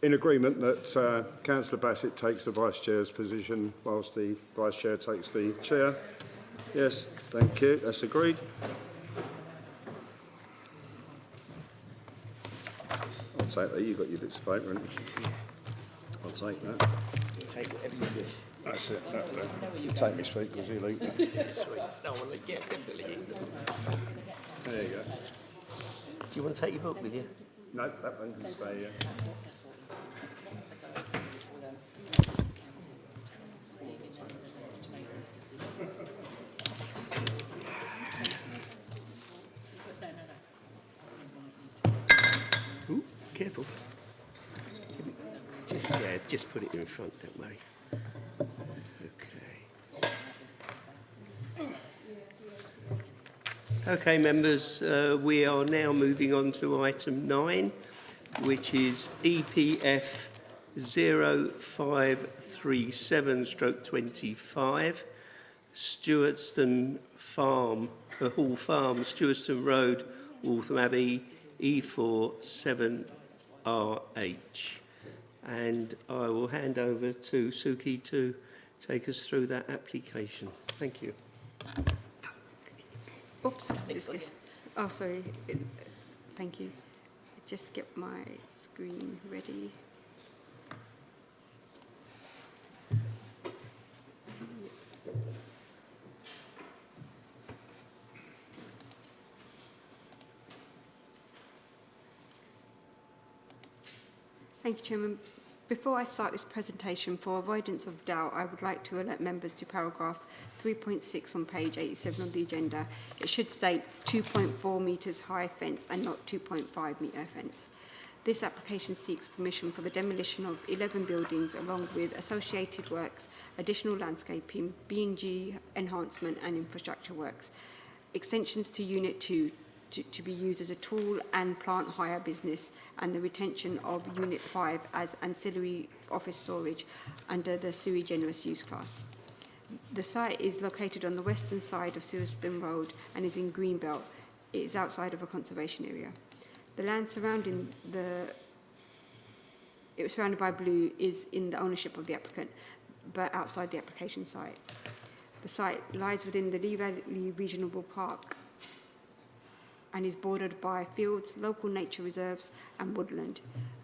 in agreement that Councillor Bassett takes the Vice Chair's position whilst the Vice Chair takes the chair? Yes, thank you. That's agreed. I'll take that. You've got your bits of paper, haven't you? I'll take that. Take whatever you wish. That's it. You take me speakers, you leave me. Sweet. No one like, yeah, definitely. There you go. Do you want to take your book with you? No, that one can stay here. Ooh, careful. Just put it in front, don't worry. Okay, members, we are now moving on to item 9, which is EPF 0537/25, Stewartston Farm, Hall Farm, Stewartston Road, Waltham Abbey, E47RH. And I will hand over to Suki to take us through that application. Thank you. Oops. Oh, sorry. Thank you. Just get my screen ready. Thank you, Chairman. Before I start this presentation, for avoidance of doubt, I would like to alert members to paragraph 3.6 on page 87 of the agenda. It should state 2.4 metres high fence and not 2.5 metre fence. This application seeks permission for the demolition of 11 buildings along with associated works, additional landscaping, B&G enhancement and infrastructure works, extensions to Unit 2 to be used as a tool and plant hire business, and the retention of Unit 5 as ancillary office storage under the sui generis use class. The site is located on the western side of Stewartston Road and is in Greenbelt. It is outside of a conservation area. The land surrounding it was surrounded by blue is in the ownership of the applicant, but outside the application site. The site lies within the Lee Valley Regional Park and is bordered by fields, local nature reserves and woodland.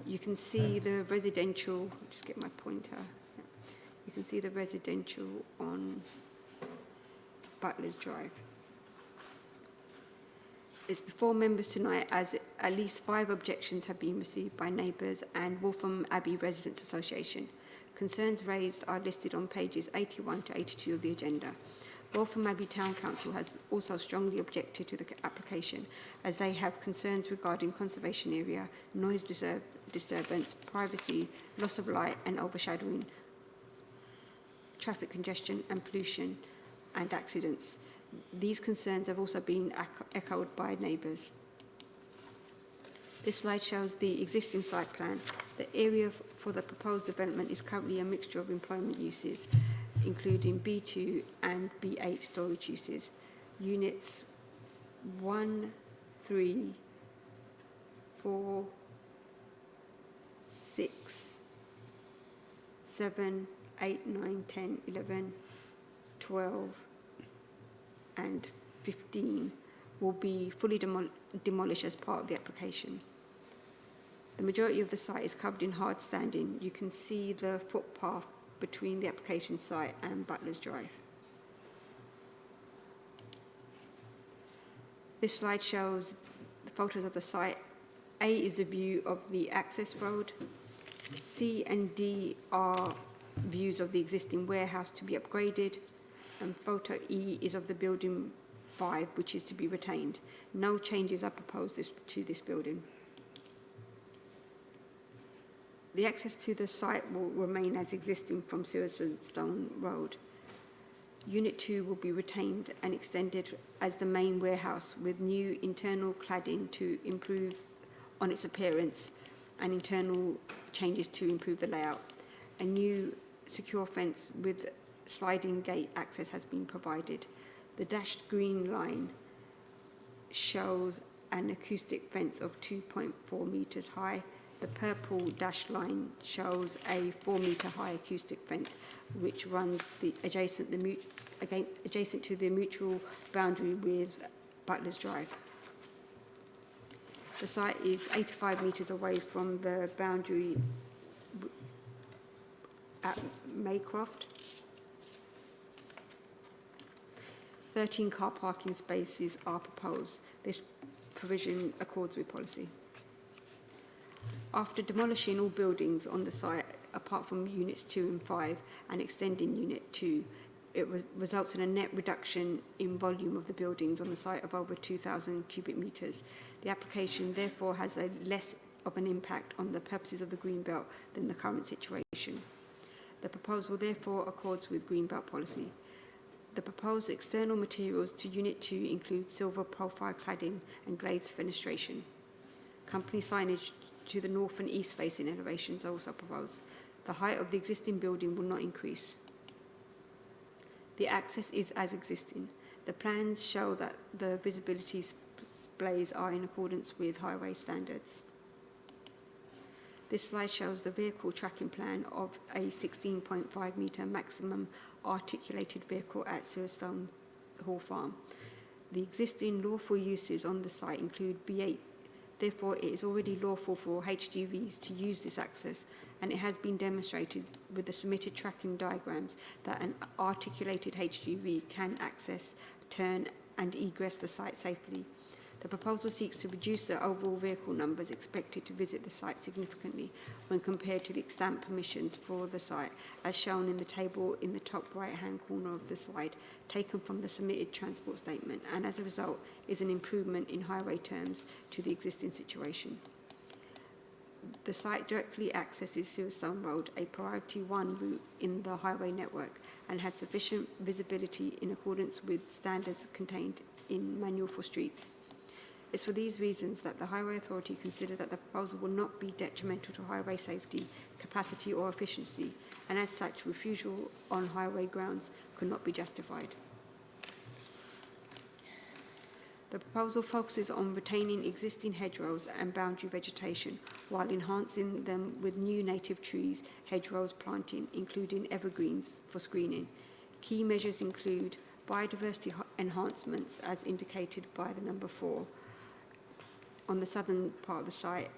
You can see the residential, just get my pointer. You can see the residential on Butler's Drive. It's before members tonight as at least 5 objections have been received by neighbours and Waltham Abbey Residents Association. Concerns raised are listed on pages 81 to 82 of the agenda. Waltham Abbey Town Council has also strongly objected to the application as they have concerns regarding conservation area, noise disturbance, privacy, loss of light and overshadowing, traffic congestion and pollution and accidents. These concerns have also been echoed by neighbours. This slide shows the existing site plan. The area for the proposed development is currently a mixture of employment uses, including B2 and B8 storage uses. Units 1, 3, 4, 6, 7, 8, 9, 10, 11, 12, and 15 will be fully demolished as part of the application. The majority of the site is covered in hard standing. You can see the footpath between the application site and Butler's Drive. This slide shows the photos of the site. A is the view of the access road. C and D are views of the existing warehouse to be upgraded. And photo E is of the building 5, which is to be retained. No changes are proposed to this building. The access to the site will remain as existing from Silverstone Road. Unit 2 will be retained and extended as the main warehouse with new internal cladding to improve on its appearance and internal changes to improve the layout. A new secure fence with sliding gate access has been provided. The dashed green line shows an acoustic fence of 2.4 metres high. The purple dashed line shows a 4 metre high acoustic fence which runs adjacent to the mutual boundary with Butler's Drive. The site is 85 metres away from the boundary at Maycroft. 13 car parking spaces are proposed. This provision accords with policy. After demolishing all buildings on the site, apart from units 2 and 5, and extending unit 2, it results in a net reduction in volume of the buildings on the site of over 2,000 cubic metres. The application therefore has a less of an impact on the purposes of the Greenbelt than the current situation. The proposal therefore accords with Greenbelt policy. The proposed external materials to Unit 2 include silver profile cladding and glazed fenestration. Company signage to the north and east facing elevations are also proposed. The height of the existing building will not increase. The access is as existing. The plans show that the visibility displays are in accordance with highway standards. This slide shows the vehicle tracking plan of a 16.5 metre maximum articulated vehicle at Silverstone Hall Farm. The existing lawful uses on the site include B8. Therefore, it is already lawful for HGVs to use this access, and it has been demonstrated with the submitted tracking diagrams that an articulated HGV can access, turn and egress the site safely. The proposal seeks to reduce the overall vehicle numbers expected to visit the site significantly when compared to the extant permissions for the site, as shown in the table in the top right-hand corner of the slide, taken from the submitted transport statement, and as a result is an improvement in highway terms to the existing situation. The site directly accesses Silverstone Road, a priority 1 route in the highway network, and has sufficient visibility in accordance with standards contained in Manual for Streets. It's for these reasons that the Highway Authority consider that the proposal will not be detrimental to highway safety, capacity or efficiency, and as such, refusal on highway grounds could not be justified. The proposal focuses on retaining existing hedgerows and boundary vegetation while enhancing them with new native trees, hedgerows planting, including evergreens for screening. Key measures include biodiversity enhancements as indicated by the number 4 on the southern part of the site,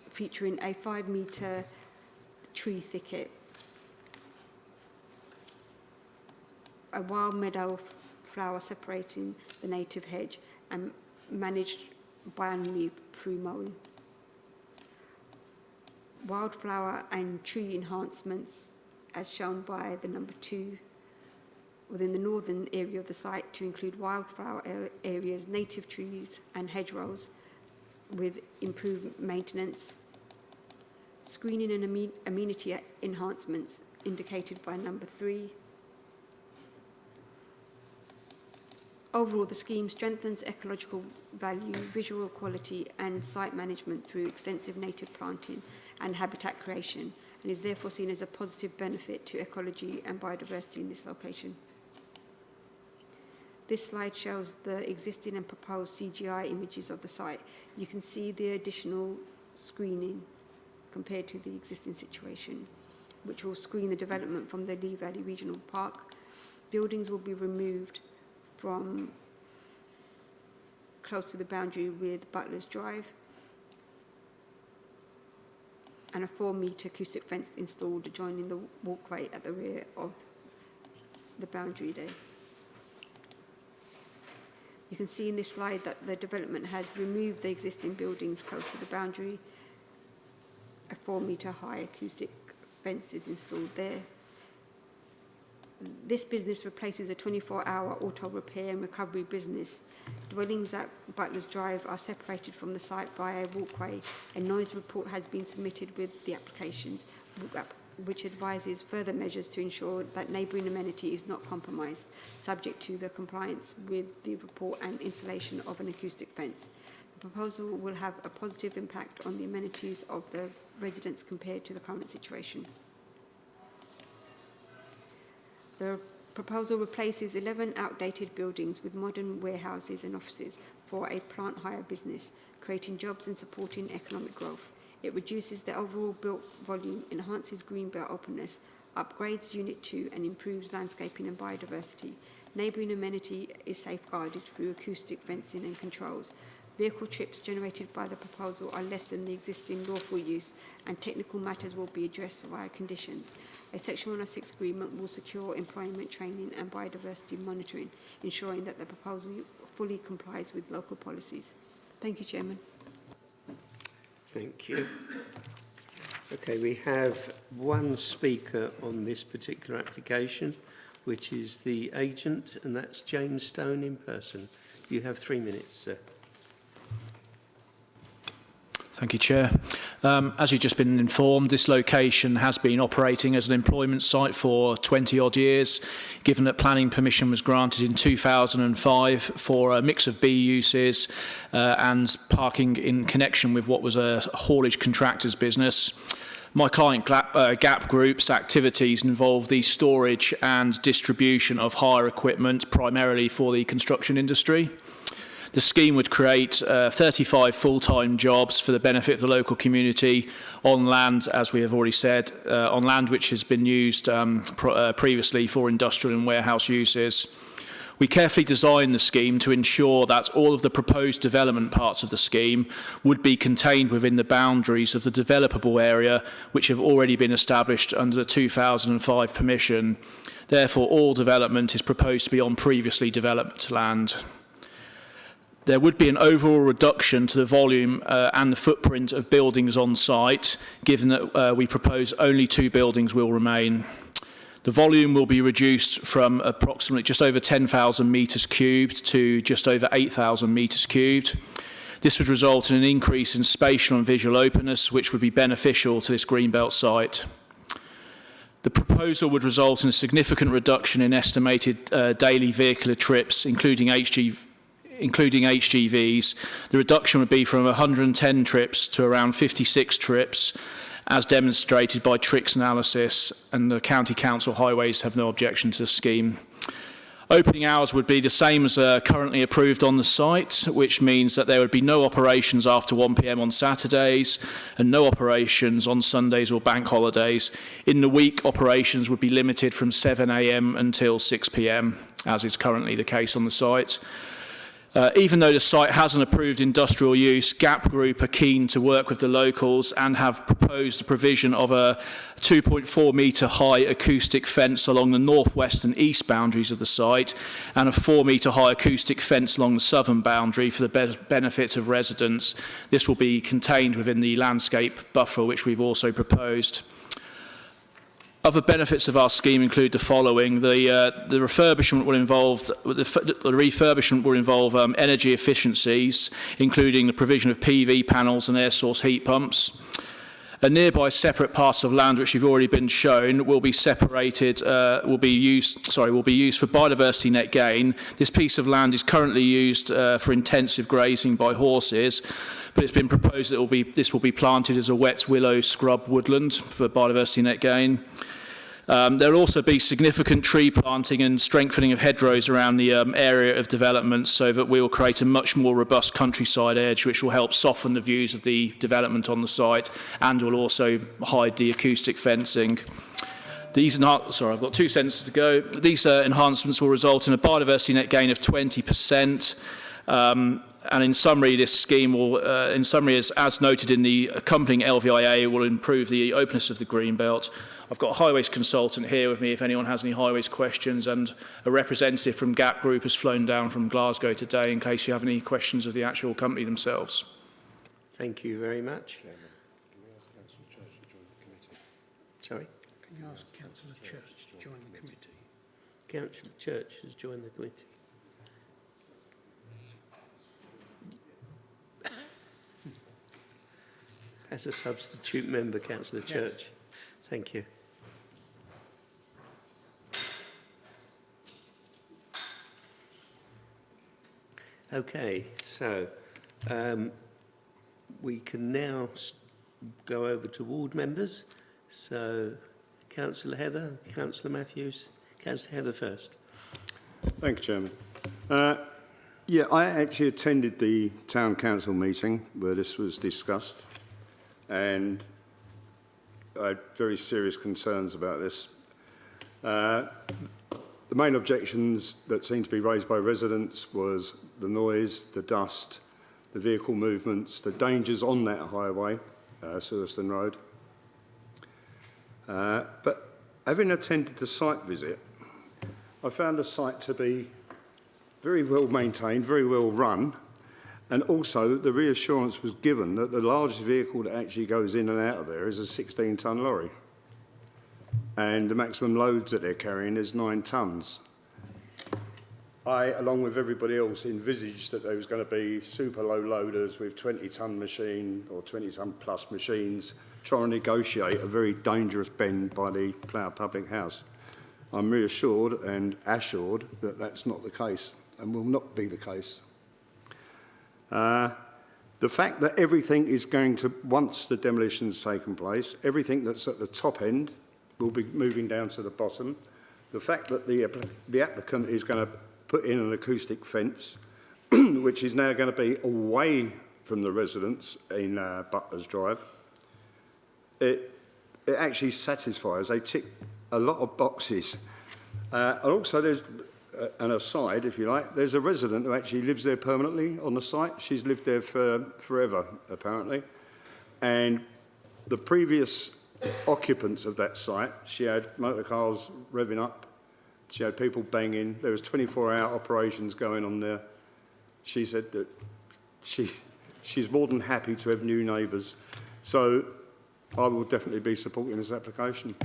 featuring a 5-metre tree thicket, a wild meadow flower separating the native hedge and managed biannually through mowing. Wildflower and tree enhancements as shown by the number 2 within the northern area of the site to include wildflower areas, native trees and hedgerows with improved maintenance, screening and amenity enhancements indicated by number 3. Overall, the scheme strengthens ecological value, visual quality and site management through extensive native planting and habitat creation, and is therefore seen as a positive benefit to ecology and biodiversity in this location. This slide shows the existing and proposed CGI images of the site. You can see the additional screening compared to the existing situation, which will screen the development from the Lee Valley Regional Park. Buildings will be removed from close to the boundary with Butler's Drive, and a 4-metre acoustic fence installed adjoining the walkway at the rear of the boundary there. You can see in this slide that the development has removed the existing buildings close to the boundary. A 4-metre high acoustic fence is installed there. This business replaces a 24-hour auto repair and recovery business. Dwellings at Butler's Drive are separated from the site by a walkway. A noise report has been submitted with the applications, which advises further measures to ensure that neighbouring amenity is not compromised, subject to the compliance with the report and installation of an acoustic fence. The proposal will have a positive impact on the amenities of the residents compared to the current situation. The proposal replaces 11 outdated buildings with modern warehouses and offices for a plant hire business, creating jobs and supporting economic growth. It reduces the overall built volume, enhances greenbelt openness, upgrades Unit 2 and improves landscaping and biodiversity. Neighbouring amenity is safeguarded through acoustic fencing and controls. Vehicle trips generated by the proposal are less than the existing lawful use, and technical matters will be addressed via conditions. A Section 106 agreement will secure employment training and biodiversity monitoring, ensuring that the proposal fully complies with local policies. Thank you, Chairman. Thank you. Okay, we have one speaker on this particular application, which is the agent, and that's James Stone in person. You have 3 minutes, sir. Thank you, Chair. As you've just been informed, this location has been operating as an employment site for 20-odd years, given that planning permission was granted in 2005 for a mix of bee uses and parking in connection with what was a haulage contractor's business. My client Gap Group's activities involve the storage and distribution of hire equipment, primarily for the construction industry. The scheme would create 35 full-time jobs for the benefit of the local community on land, as we have already said, on land which has been used previously for industrial and warehouse uses. We carefully designed the scheme to ensure that all of the proposed development parts of the scheme would be contained within the boundaries of the developable area, which have already been established under the 2005 permission. Therefore, all development is proposed to be on previously developed land. There would be an overall reduction to the volume and the footprint of buildings on site, given that we propose only 2 buildings will remain. The volume will be reduced from approximately just over 10,000 metres cubed to just over 8,000 metres cubed. This would result in an increase in spatial and visual openness, which would be beneficial to this greenbelt site. The proposal would result in a significant reduction in estimated daily vehicular trips, including HGVs. The reduction would be from 110 trips to around 56 trips, as demonstrated by TRIX analysis, and the County Council Highways have no objection to the scheme. Opening hours would be the same as currently approved on the site, which means that there would be no operations after 1 p.m. on Saturdays and no operations on Sundays or bank holidays. In the week, operations would be limited from 7 a.m. until 6 p.m, as is currently the case on the site. Even though the site has an approved industrial use, GAP Group are keen to work with the locals and have proposed the provision of a 2.4 metre high acoustic fence along the northwest and east boundaries of the site and a 4 metre high acoustic fence along the southern boundary for the benefit of residents. This will be contained within the landscape buffer, which we've also proposed. Other benefits of our scheme include the following. The refurbishment will involve energy efficiencies, including the provision of PV panels and air source heat pumps. A nearby separate parcel of land, which you've already been shown, will be separated, will be used for biodiversity net gain. This piece of land is currently used for intensive grazing by horses, but it's been proposed that this will be planted as a wet willow scrub woodland for biodiversity net gain. There will also be significant tree planting and strengthening of hedgerows around the area of development so that we will create a much more robust countryside edge which will help soften the views of the development on the site and will also hide the acoustic fencing. I've got 2 sentences to go. These enhancements will result in a biodiversity net gain of 20%. And in summary, this scheme will, as noted in the accompanying LVIA, will improve the openness of the Greenbelt. I've got a highways consultant here with me if anyone has any highways questions, and a representative from GAP Group has flown down from Glasgow today in case you have any questions of the actual company themselves. Thank you very much. Sorry? Can you ask Councillor Church to join the committee? Councillor Church has joined the committee. As a substitute member, Councillor Church. Yes. Thank you. Okay, so we can now go over to ward members. So, Councillor Heather, Councillor Matthews, Councillor Heather first. Thank you, Chairman. Yeah, I actually attended the Town Council meeting where this was discussed, and I had very serious concerns about this. The main objections that seemed to be raised by residents was the noise, the dust, the vehicle movements, the dangers on that highway, Silverstone Road. But having attended the site visit, I found the site to be very well maintained, very well run, and also the reassurance was given that the largest vehicle that actually goes in and out of there is a 16-tonne lorry. And the maximum loads that they're carrying is 9 tonnes. I, along with everybody else, envisaged that there was going to be super low loaders with 20-tonne machine or 20-tonne plus machines trying to negotiate a very dangerous bend by the Plough Public House. I'm reassured and assured that that's not the case and will not be the case. The fact that everything is going to, once the demolition's taken place, everything that's at the top end will be moving down to the bottom. The fact that the applicant is going to put in an acoustic fence, which is now going to be away from the residents in Butler's Drive, it actually satisfies. They tick a lot of boxes. And also there's an aside, if you like, there's a resident who actually lives there permanently on the site. She's lived there for forever, apparently. And the previous occupants of that site, she had motor cars revving up, she had people banging, there was 24-hour operations going on there. She said that she's more than happy to have new neighbours. So I will definitely be supporting this application.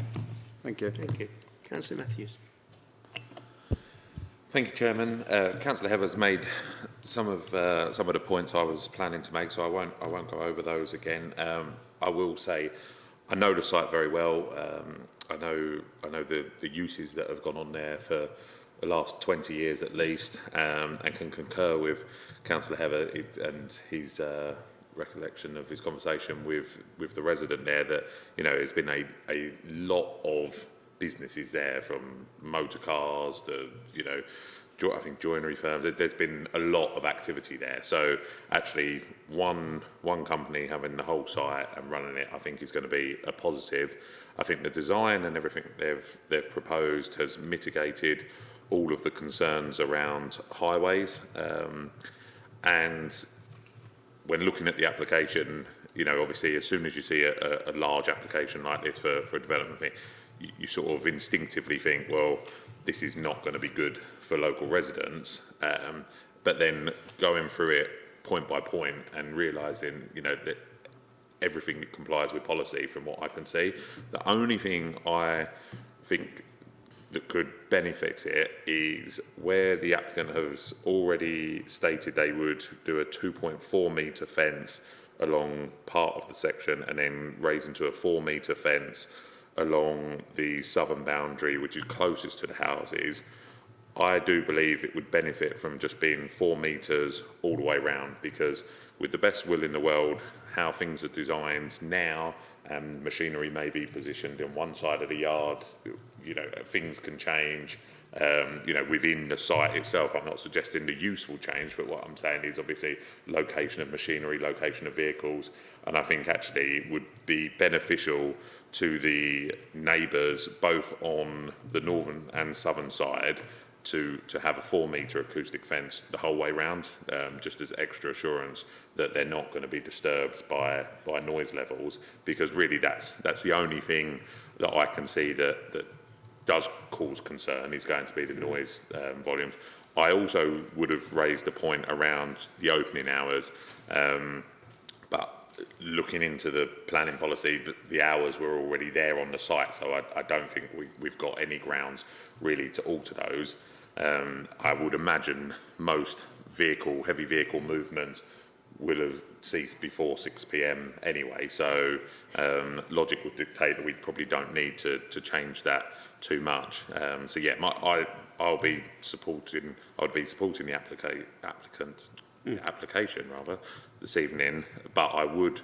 Thank you. Thank you. Councillor Matthews. Thank you, Chairman. Councillor Heather's made some of the points I was planning to make, so I won't go over those again. I will say I know the site very well. I know the uses that have gone on there for the last 20 years at least, and can concur with Councillor Heather and his recollection of his conversation with the resident there that, you know, there's been a lot of businesses there, from motor cars to, you know, I think joinery firms. There's been a lot of activity there. So actually one company having the whole site and running it, I think is going to be a positive. I think the design and everything they've proposed has mitigated all of the concerns around highways. And when looking at the application, you know, obviously as soon as you see a large application like this for a development thing, you sort of instinctively think, well, this is not going to be good for local residents. But then going through it point by point and realising, you know, that everything complies with policy from what I can see. The only thing I think that could benefit it is where the applicant has already stated they would do a 2.4 metre fence along part of the section and then raise into a 4 metre fence along the southern boundary, which is closest to the houses. I do believe it would benefit from just being 4 metres all the way round, because with the best will in the world, how things are designed now, and machinery may be positioned in one side of the yard, you know, things can change, you know, within the site itself. I'm not suggesting the use will change, but what I'm saying is obviously location of machinery, location of vehicles, and I think actually it would be beneficial to the neighbours, both on the northern and southern side, to have a 4 metre acoustic fence the whole way round, just as extra assurance that they're not going to be disturbed by noise levels, because really that's the only thing that I can see that does cause concern is going to be the noise volumes. I also would have raised the point around the opening hours, but looking into the planning policy, the hours were already there on the site, so I don't think we've got any grounds really to alter those. I would imagine most heavy vehicle movement will have ceased before 6 p.m. anyway, so logic would dictate that we probably don't need to change that too much. So yeah, I would be supporting the application rather this evening, but I would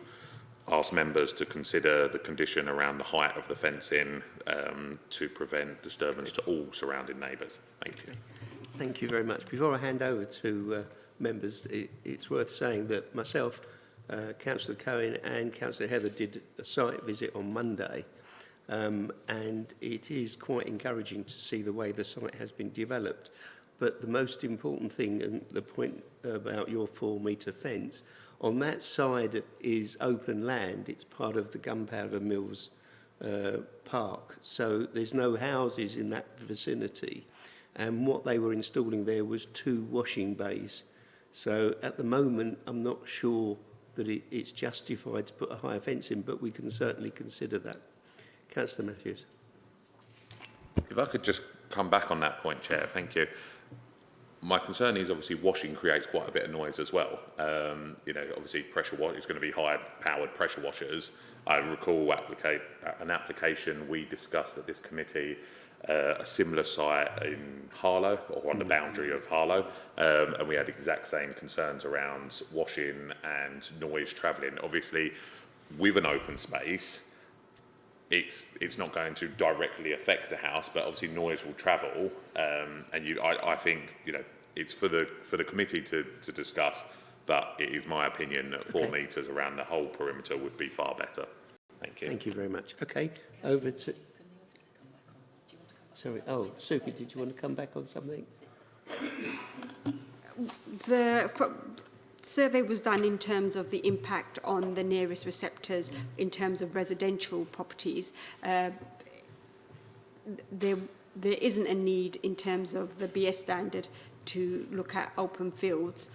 ask members to consider the condition around the height of the fencing to prevent disturbance to all surrounding neighbours. Thank you. Thank you very much. Before I hand over to members, it's worth saying that myself, Councillor Cohen and Councillor Heather did a site visit on Monday, and it is quite encouraging to see the way the site has been developed. But the most important thing, and the point about your 4 metre fence, on that side is open land. It's part of the Gunpowder Mills Park, so there's no houses in that vicinity. And what they were installing there was 2 washing bays. So at the moment, I'm not sure that it's justified to put a higher fence in, but we can certainly consider that. Councillor Matthews. If I could just come back on that point, Chair, thank you. My concern is obviously washing creates quite a bit of noise as well. You know, obviously pressure wash is going to be high-powered pressure washers. I recall an application we discussed at this committee, a similar site in Harlow, or on the boundary of Harlow, and we had exact same concerns around washing and noise travelling. Obviously, with an open space, it's not going to directly affect a house, but obviously noise will travel, and I think, you know, it's for the committee to discuss, but it is my opinion that 4 metres around the whole perimeter would be far better. Thank you. Thank you very much. Okay, over to... Sorry, oh, Suki, did you want to come back on something? The survey was done in terms of the impact on the nearest receptors in terms of residential properties. There isn't a need in terms of the BS standard to look at open fields.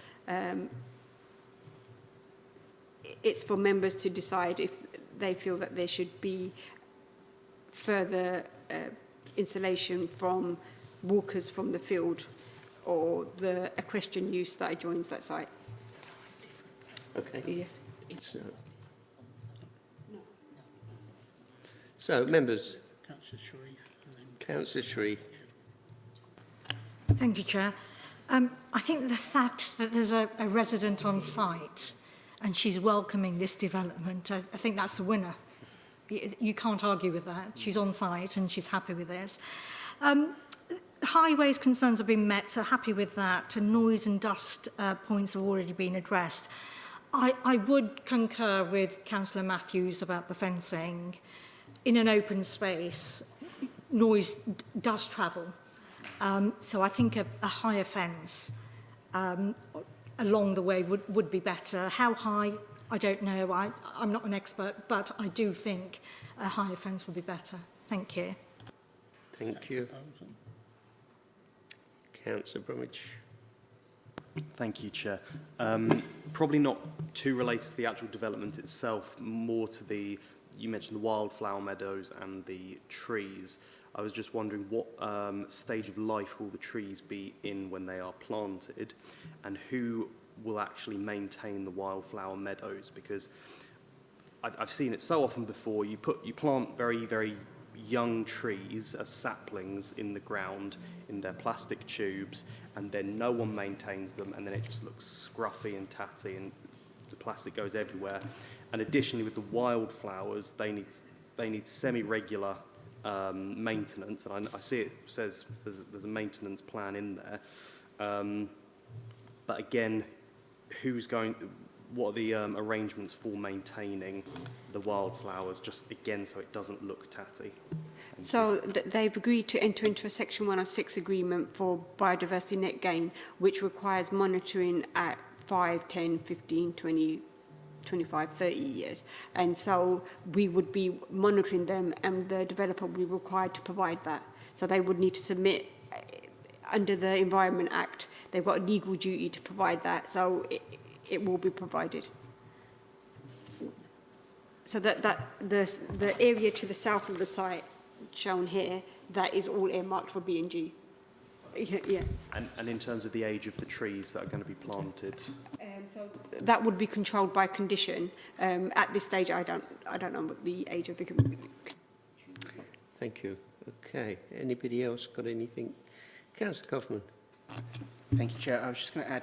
It's for members to decide if they feel that there should be further insulation from walkers from the field or the equestrian use that adjoins that site. Okay. So members. Councillor Shree. Thank you, Chair. I think the fact that there's a resident on site and she's welcoming this development, I think that's a winner. You can't argue with that. She's on site and she's happy with this. Highways concerns have been met, so happy with that, and noise and dust points have already been addressed. I would concur with Councillor Matthews about the fencing. In an open space, noise does travel. So I think a higher fence along the way would be better. How high, I don't know. I'm not an expert, but I do think a higher fence would be better. Thank you. Thank you. Councillor Bromwich. Thank you, Chair. Probably not too related to the actual development itself, more to the, you mentioned the wildflower meadows and the trees. I was just wondering what stage of life will the trees be in when they are planted, and who will actually maintain the wildflower meadows? Because I've seen it so often before. You plant very, very young trees as saplings in the ground in their plastic tubes, and then no one maintains them, and then it just looks scruffy and tatty and the plastic goes everywhere. And additionally, with the wildflowers, they need semi-regular maintenance, and I see it says there's a maintenance plan in there, but again, what are the arrangements for maintaining the wildflowers, just again so it doesn't look tatty? So they've agreed to enter into a Section 106 agreement for biodiversity net gain, which requires monitoring at 5, 10, 15, 20, 25, 30 years. And so we would be monitoring them, and the developer would be required to provide that. So they would need to submit, under the Environment Act, they've got a legal duty to provide that, so it will be provided. So that the area to the south of the site shown here, that is all earmarked for B&G. Yeah. And in terms of the age of the trees that are going to be planted? So that would be controlled by condition. At this stage, I don't know what the age of the... Thank you. Okay. Anybody else got anything? Councillor Kaufman. Thank you, Chair. I was just going to add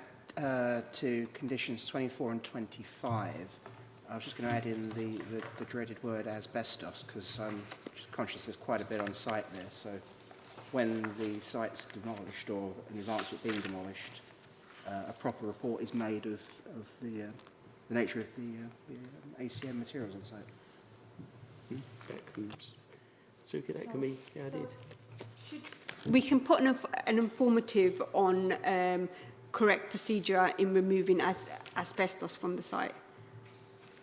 to conditions 24 and 25. I was just going to add in the dreaded word asbestos, because I'm just conscious there's quite a bit on site there. So when the site's demolished, or in advance of it being demolished, a proper report is made of the nature of the ACM materials on site. That can be added. We can put an informative on correct procedure in removing asbestos from the site.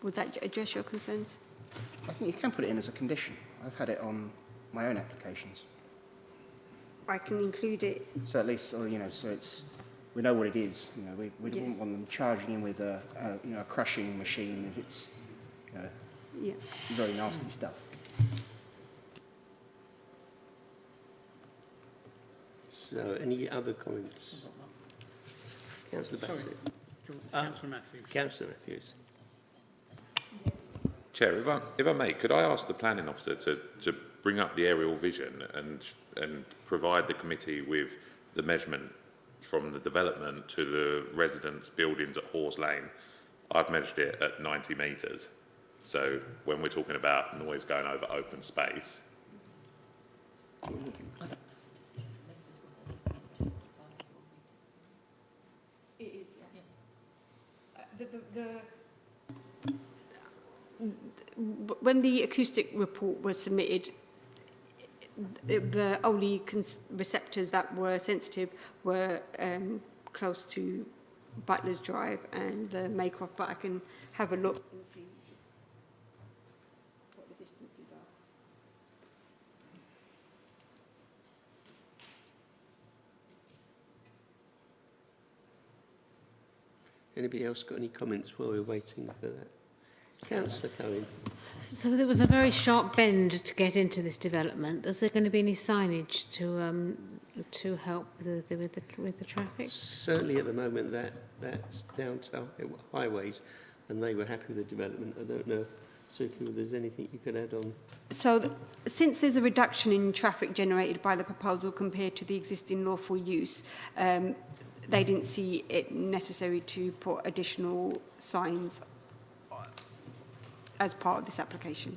Would that address your concerns? I think you can put it in as a condition. I've had it on my own applications. I can include it. So at least, you know, so we know what it is. You know, we wouldn't want them charging in with a crushing machine if it's, very nasty stuff. So, any other comments? Councillor Bassett. Councillor Matthews. Councillor Matthews. Chair, if I may, could I ask the planning officer to bring up the aerial vision and provide the committee with the measurement from the development to the residence buildings at Horse Lane? I've measured it at 90 metres. So when we're talking about noise going over open space. It is, yeah. When the acoustic report was submitted, the only receptors that were sensitive were close to Butler's Drive and the Maycroft, but I can have a look and see what the distances are. Anybody else got any comments while we're waiting for that? Councillor Cohen. So there was a very sharp bend to get into this development. Is there going to be any signage to help with the traffic? Certainly at the moment that's down to highways, and they were happy with the development. I don't know, Suki, whether there's anything you could add on. So since there's a reduction in traffic generated by the proposal compared to the existing lawful use, they didn't see it necessary to put additional signs as part of this application.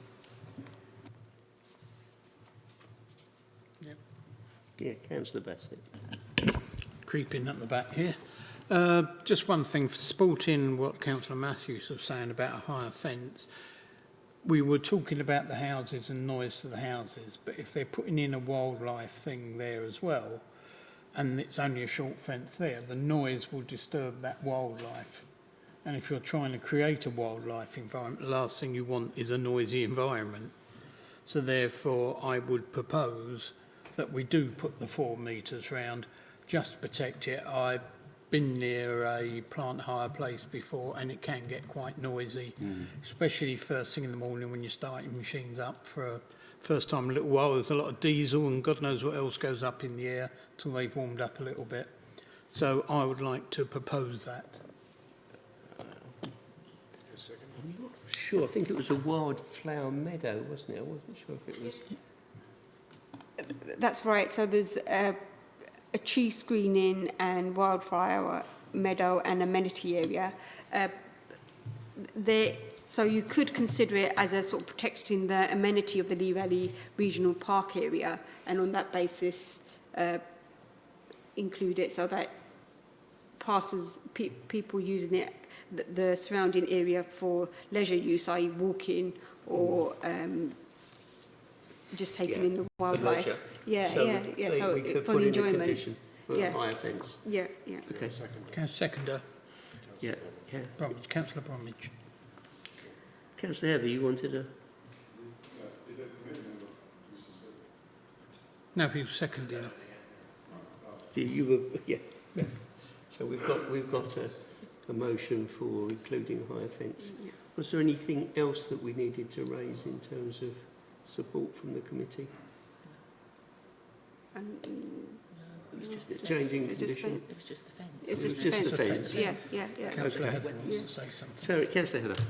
Yeah, Councillor Bassett. Creeping up the back here. Just one thing, supporting what Councillor Matthews was saying about a higher fence. We were talking about the houses and noise to the houses, but if they're putting in a wildlife thing there as well, and it's only a short fence there, the noise will disturb that wildlife. And if you're trying to create a wildlife environment, the last thing you want is a noisy environment. So therefore, I would propose that we do put the 4 metres round just to protect it. I've been near a plant hire place before and it can get quite noisy, especially first thing in the morning when you're starting machines up for a first time in a little while. There's a lot of diesel and God knows what else goes up in the air till they've warmed up a little bit. So I would like to propose that. I'm not sure. I think it was a wildflower meadow, wasn't it? I wasn't sure if it was. That's right. So there's a tree screening and wildflower meadow and amenity area. So you could consider it as a sort of protecting the amenity of the Lee Valley Regional Park area, and on that basis include it so that people using it, the surrounding area for leisure use, i.e. walking or just taking in the wildlife. So for the enjoyment. For a higher fence. Yeah. Okay. Seconder. Yeah. Councillor Bromwich. Councillor Heather, you wanted a... No, he was seconding. You were, yeah. So we've got a motion for including higher fence. Yeah. Was there anything else that we needed to raise in terms of support from the committee? It was just the Changing fence. condition? It was just the fence. It's just the fence. Yeah. Councillor Heather wants to say something. Sorry, Councillor Heather.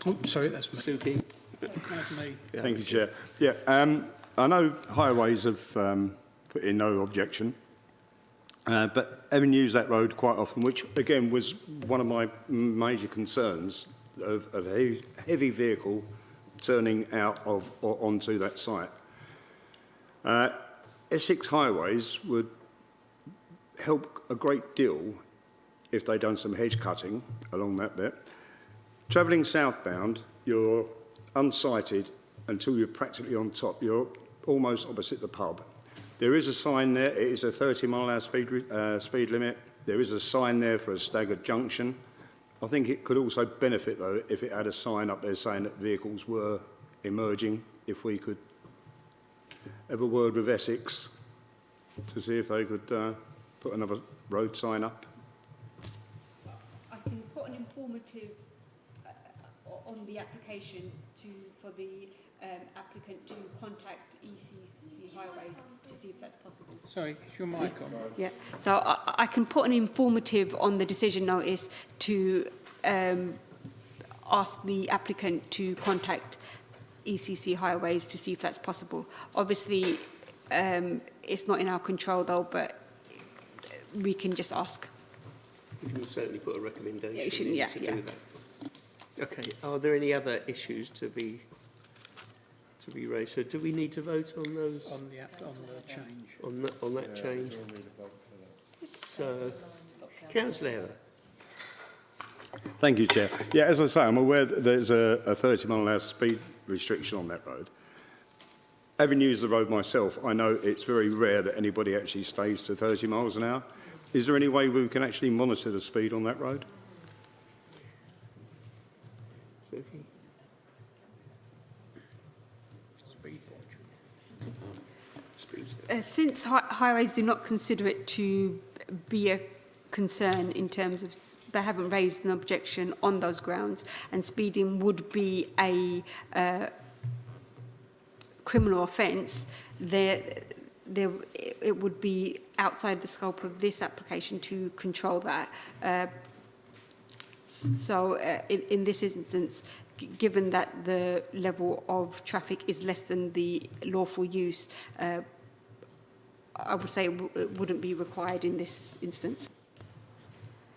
Oh, sorry, that's me. Suki. That's me. Thank you, Chair. Yeah, I know Highways have put in no objection, but having used that road quite often, which again was one of my major concerns of a heavy vehicle turning out of or onto that site. Essex Highways would help a great deal if they'd done some hedge cutting along that bit. Travelling southbound, you're unsighted until you're practically on top. You're almost opposite the pub. There is a sign there. It is a 30-mile-an-hour speed limit. There is a sign there for a staggered junction. I think it could also benefit, though, if it had a sign up there saying that vehicles were emerging, if we could have a word with Essex to see if they could put another road sign up. I can put an informative on the application for the applicant to contact ECC Highways to see if that's possible. Sorry, is your mic on? Yeah, so I can put an informative on the decision notice to ask the applicant to contact ECC Highways to see if that's possible. Obviously, it's not in our control though, but we can just ask. You can certainly put a recommendation Yeah, in to do that. Okay, are there any other issues to be raised? So do we need to vote on those? On the change. On that change? So, Councillor Heather. Thank you, Chair. Yeah, as I say, I'm aware that there's a 30-mile-an-hour speed restriction on that road. Having used the road myself, I know it's very rare that anybody actually stays to 30 miles an hour. Is there any way we can actually monitor the speed on that road? Sophie? Since highways do not consider it to be a concern in terms of they haven't raised an objection on those grounds, and speeding would be a criminal offence, it would be outside the scope of this application to control that. In this instance, given that the level of traffic is less than the lawful use, I would say it wouldn't be required in this instance.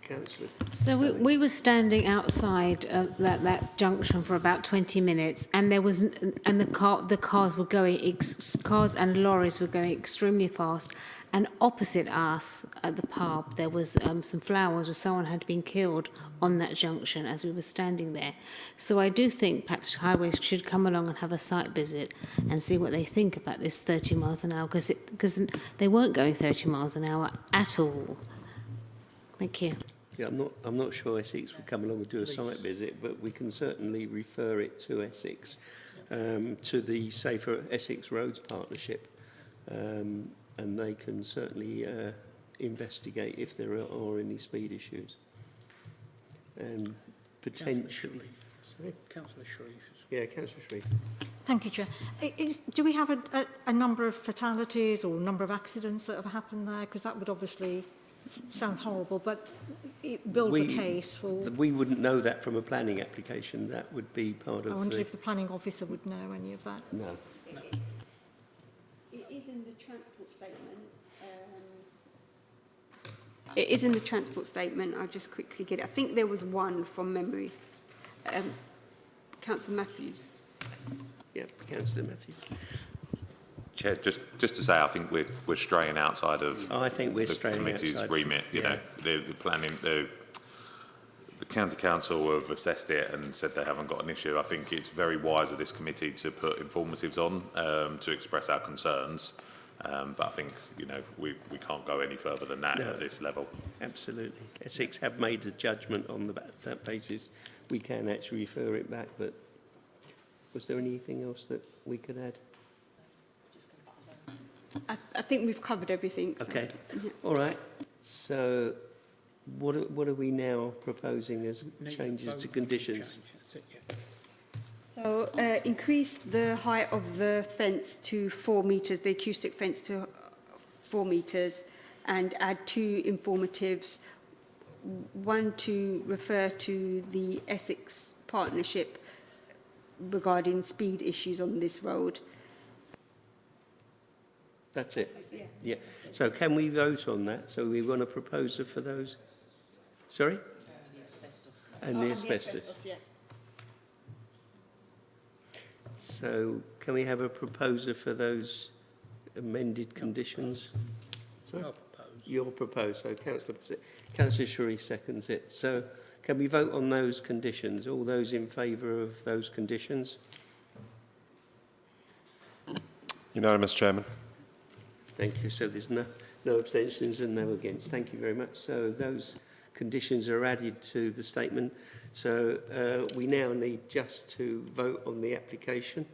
Councillor. So we were standing outside that junction for about 20 minutes, and there was the cars were going cars and lorries were going extremely fast. And opposite us at the pub, there was some flowers where someone had been killed on that junction as we were standing there. So I do think perhaps Highways should come along and have a site visit and see what they think about this 30 miles an hour, because they weren't going 30 miles an hour at all. Thank you. Yeah, I'm not sure Essex would come along and do a site visit, but we can certainly refer it to Essex, to the Safer Essex Roads Partnership, and they can certainly investigate if there are any speed issues. And potentially... Sorry? Councillor Sharif. Yeah, Councillor Sharif. Thank you, Chair. Do we have a number of fatalities or number of accidents that have happened there? Because that would obviously... sounds horrible, but it builds a case for... We wouldn't know that from a planning application. That would be part of... I wonder if the planning officer would know any of that. No. It is in the transport statement. It is in the transport statement. I'll just quickly get it. I think there was one from memory. Councillor Matthews. Yeah, Councillor Matthews. Chair, just to say, I think we're straying outside of I think we're the straying committee's outside. remit. You know, the planning, the county council have assessed it and said they haven't got an issue. I think it's very wise of this committee to put informatives on to express our concerns. But I think, you know, we can't go any further than that at this level. Absolutely. Essex have made a judgment on that basis. We can actually refer it back, but was there anything else that we could add? I think we've covered everything. So, Okay. yeah. All right. So what are we now proposing as changes to conditions? So increase the height of the fence to 4 metres, the acoustic fence to 4 metres, and add 2 informatives, one to refer to the Essex Partnership regarding speed issues on this road. That's it? Yeah. So can we vote on that? So we want a proposer for those? Sorry? And the asbestos. Yeah. So can we have a proposer for those amended conditions? Sorry? You'll propose. So Councillor Sharif seconds it. So can we vote on those conditions? All those in favour of those conditions? Unanimous, Chairman. Thank you. So there's no abstentions and no against. Thank you very much. So those conditions are added to the statement. So we now need just to vote on the application.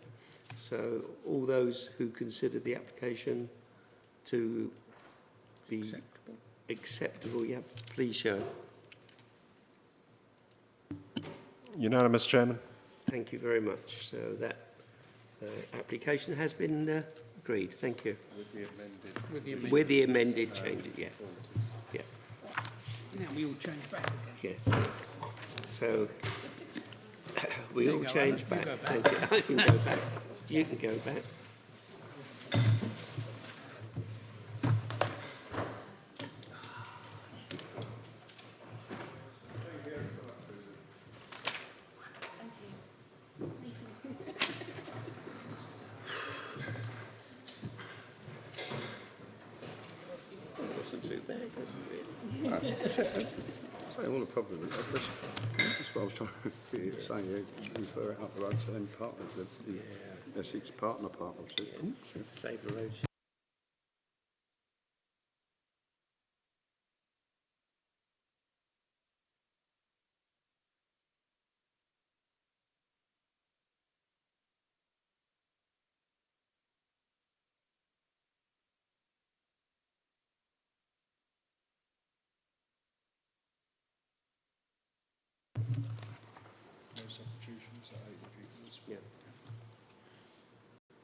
So all those who consider the application to be acceptable, yeah, please show. Unanimous, Chairman. Thank you very much. So that application has been agreed. Thank you. With the amended changes, yeah. Yeah. Now we all change back again. Yeah. So we all change back. Thank you. I can go back. You can go back. Wasn't too bad, was it? So all the problem is, that's what I was trying to say, refer it up the road to them partners, the Essex Partner Partnership. Save the roads.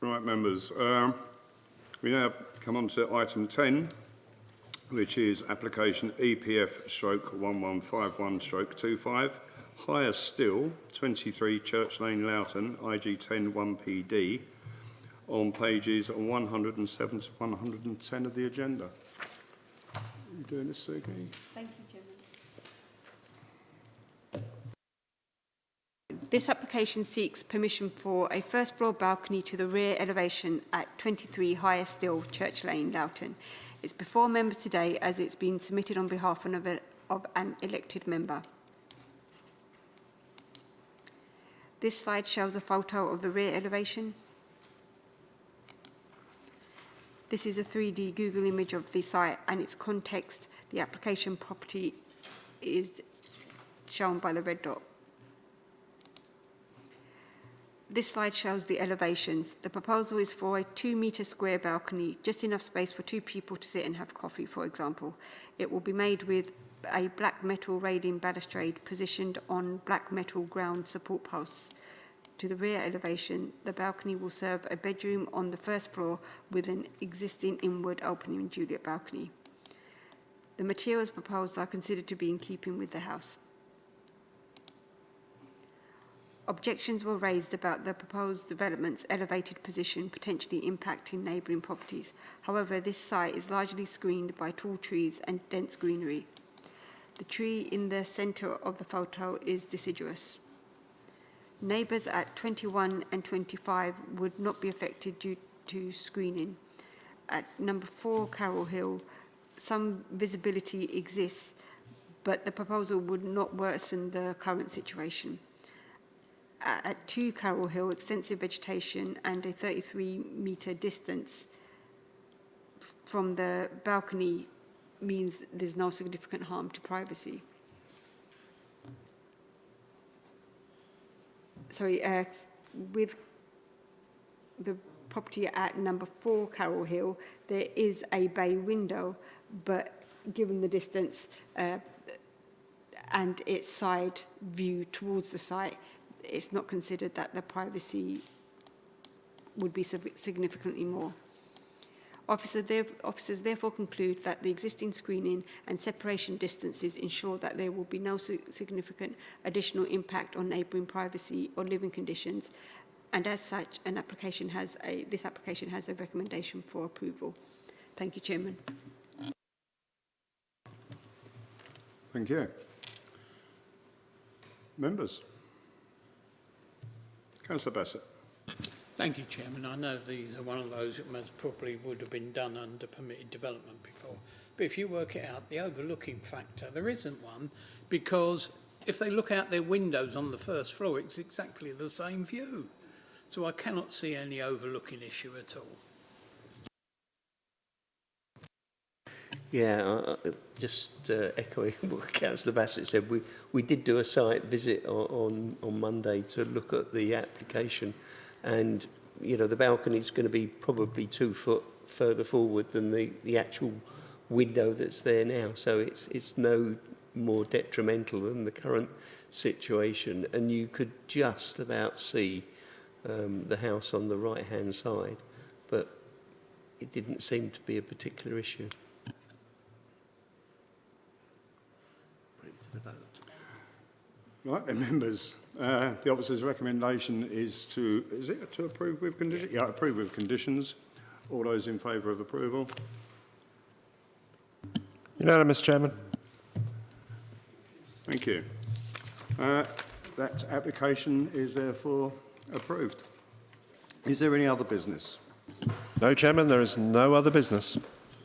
Right, members, we now come on to item 10, which is application EPF/1151/25, higher still, 23 Church Lane, Loughton, IG10 1PD, on pages 107 to 110 of the agenda. Are you doing this, Sugi? Thank you, Chairman. This application seeks permission for a first floor balcony to the rear elevation at 23 Higher Still, Church Lane, Loughton. It's before members today as it's been submitted on behalf of an elected member. This slide shows a photo of the rear elevation. This is a 3D Google image of the site and its context. The application property is shown by the red dot. This slide shows the elevations. The proposal is for a 2-metre square balcony, just enough space for 2 people to sit and have coffee, for example. It will be made with a black metal railing balustrade positioned on black metal ground support posts. To the rear elevation, the balcony will serve a bedroom on the first floor with an existing inward opening Juliet balcony. The materials proposed are considered to be in keeping with the house. Objections were raised about the proposed development's elevated position potentially impacting neighbouring properties. However, this site is largely screened by tall trees and dense greenery. The tree in the centre of the photo is deciduous. Neighbours at 21 and 25 would not be affected due to screening. At number 4 Carroll Hill, some visibility exists, but the proposal would not worsen the current situation. At 2 Carroll Hill, extensive vegetation and a 33-metre distance from the balcony means there's no significant harm to privacy. With the property at number 4 Carroll Hill, there is a bay window, but given the distance and its side view towards the site, it's not considered that the privacy would be significantly more. Officers therefore conclude that the existing screening and separation distances ensure that there will be no significant additional impact on neighbouring privacy or living conditions, and as such, this application has a recommendation for approval. Thank you, Chairman. Thank you. Members. Councillor Bassett. Thank you, Chairman. I know these are one of those that most probably would have been done under permitted development before. But if you work it out, the overlooking factor, there isn't one, because if they look out their windows on the first floor, it's exactly the same view. So I cannot see any overlooking issue at all. Yeah, just echoing what Councillor Bassett said, we did do a site visit on Monday to look at the application, and you know the balcony is going to be probably 2 foot further forward than the actual window that's there now, so it's no more detrimental than the current situation, and you could just about see the house on the right hand side, but it didn't seem to be a particular issue. The vote. Right, then, members. The officer's recommendation is to approve with conditions? Yeah, approve with conditions. All those in favour of approval? Unanimous, Chairman. Thank you. That application is therefore approved. Is there any other business? No, Chairman, there is no other business.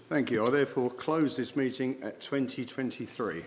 Thank you. I therefore close this meeting at 20:23.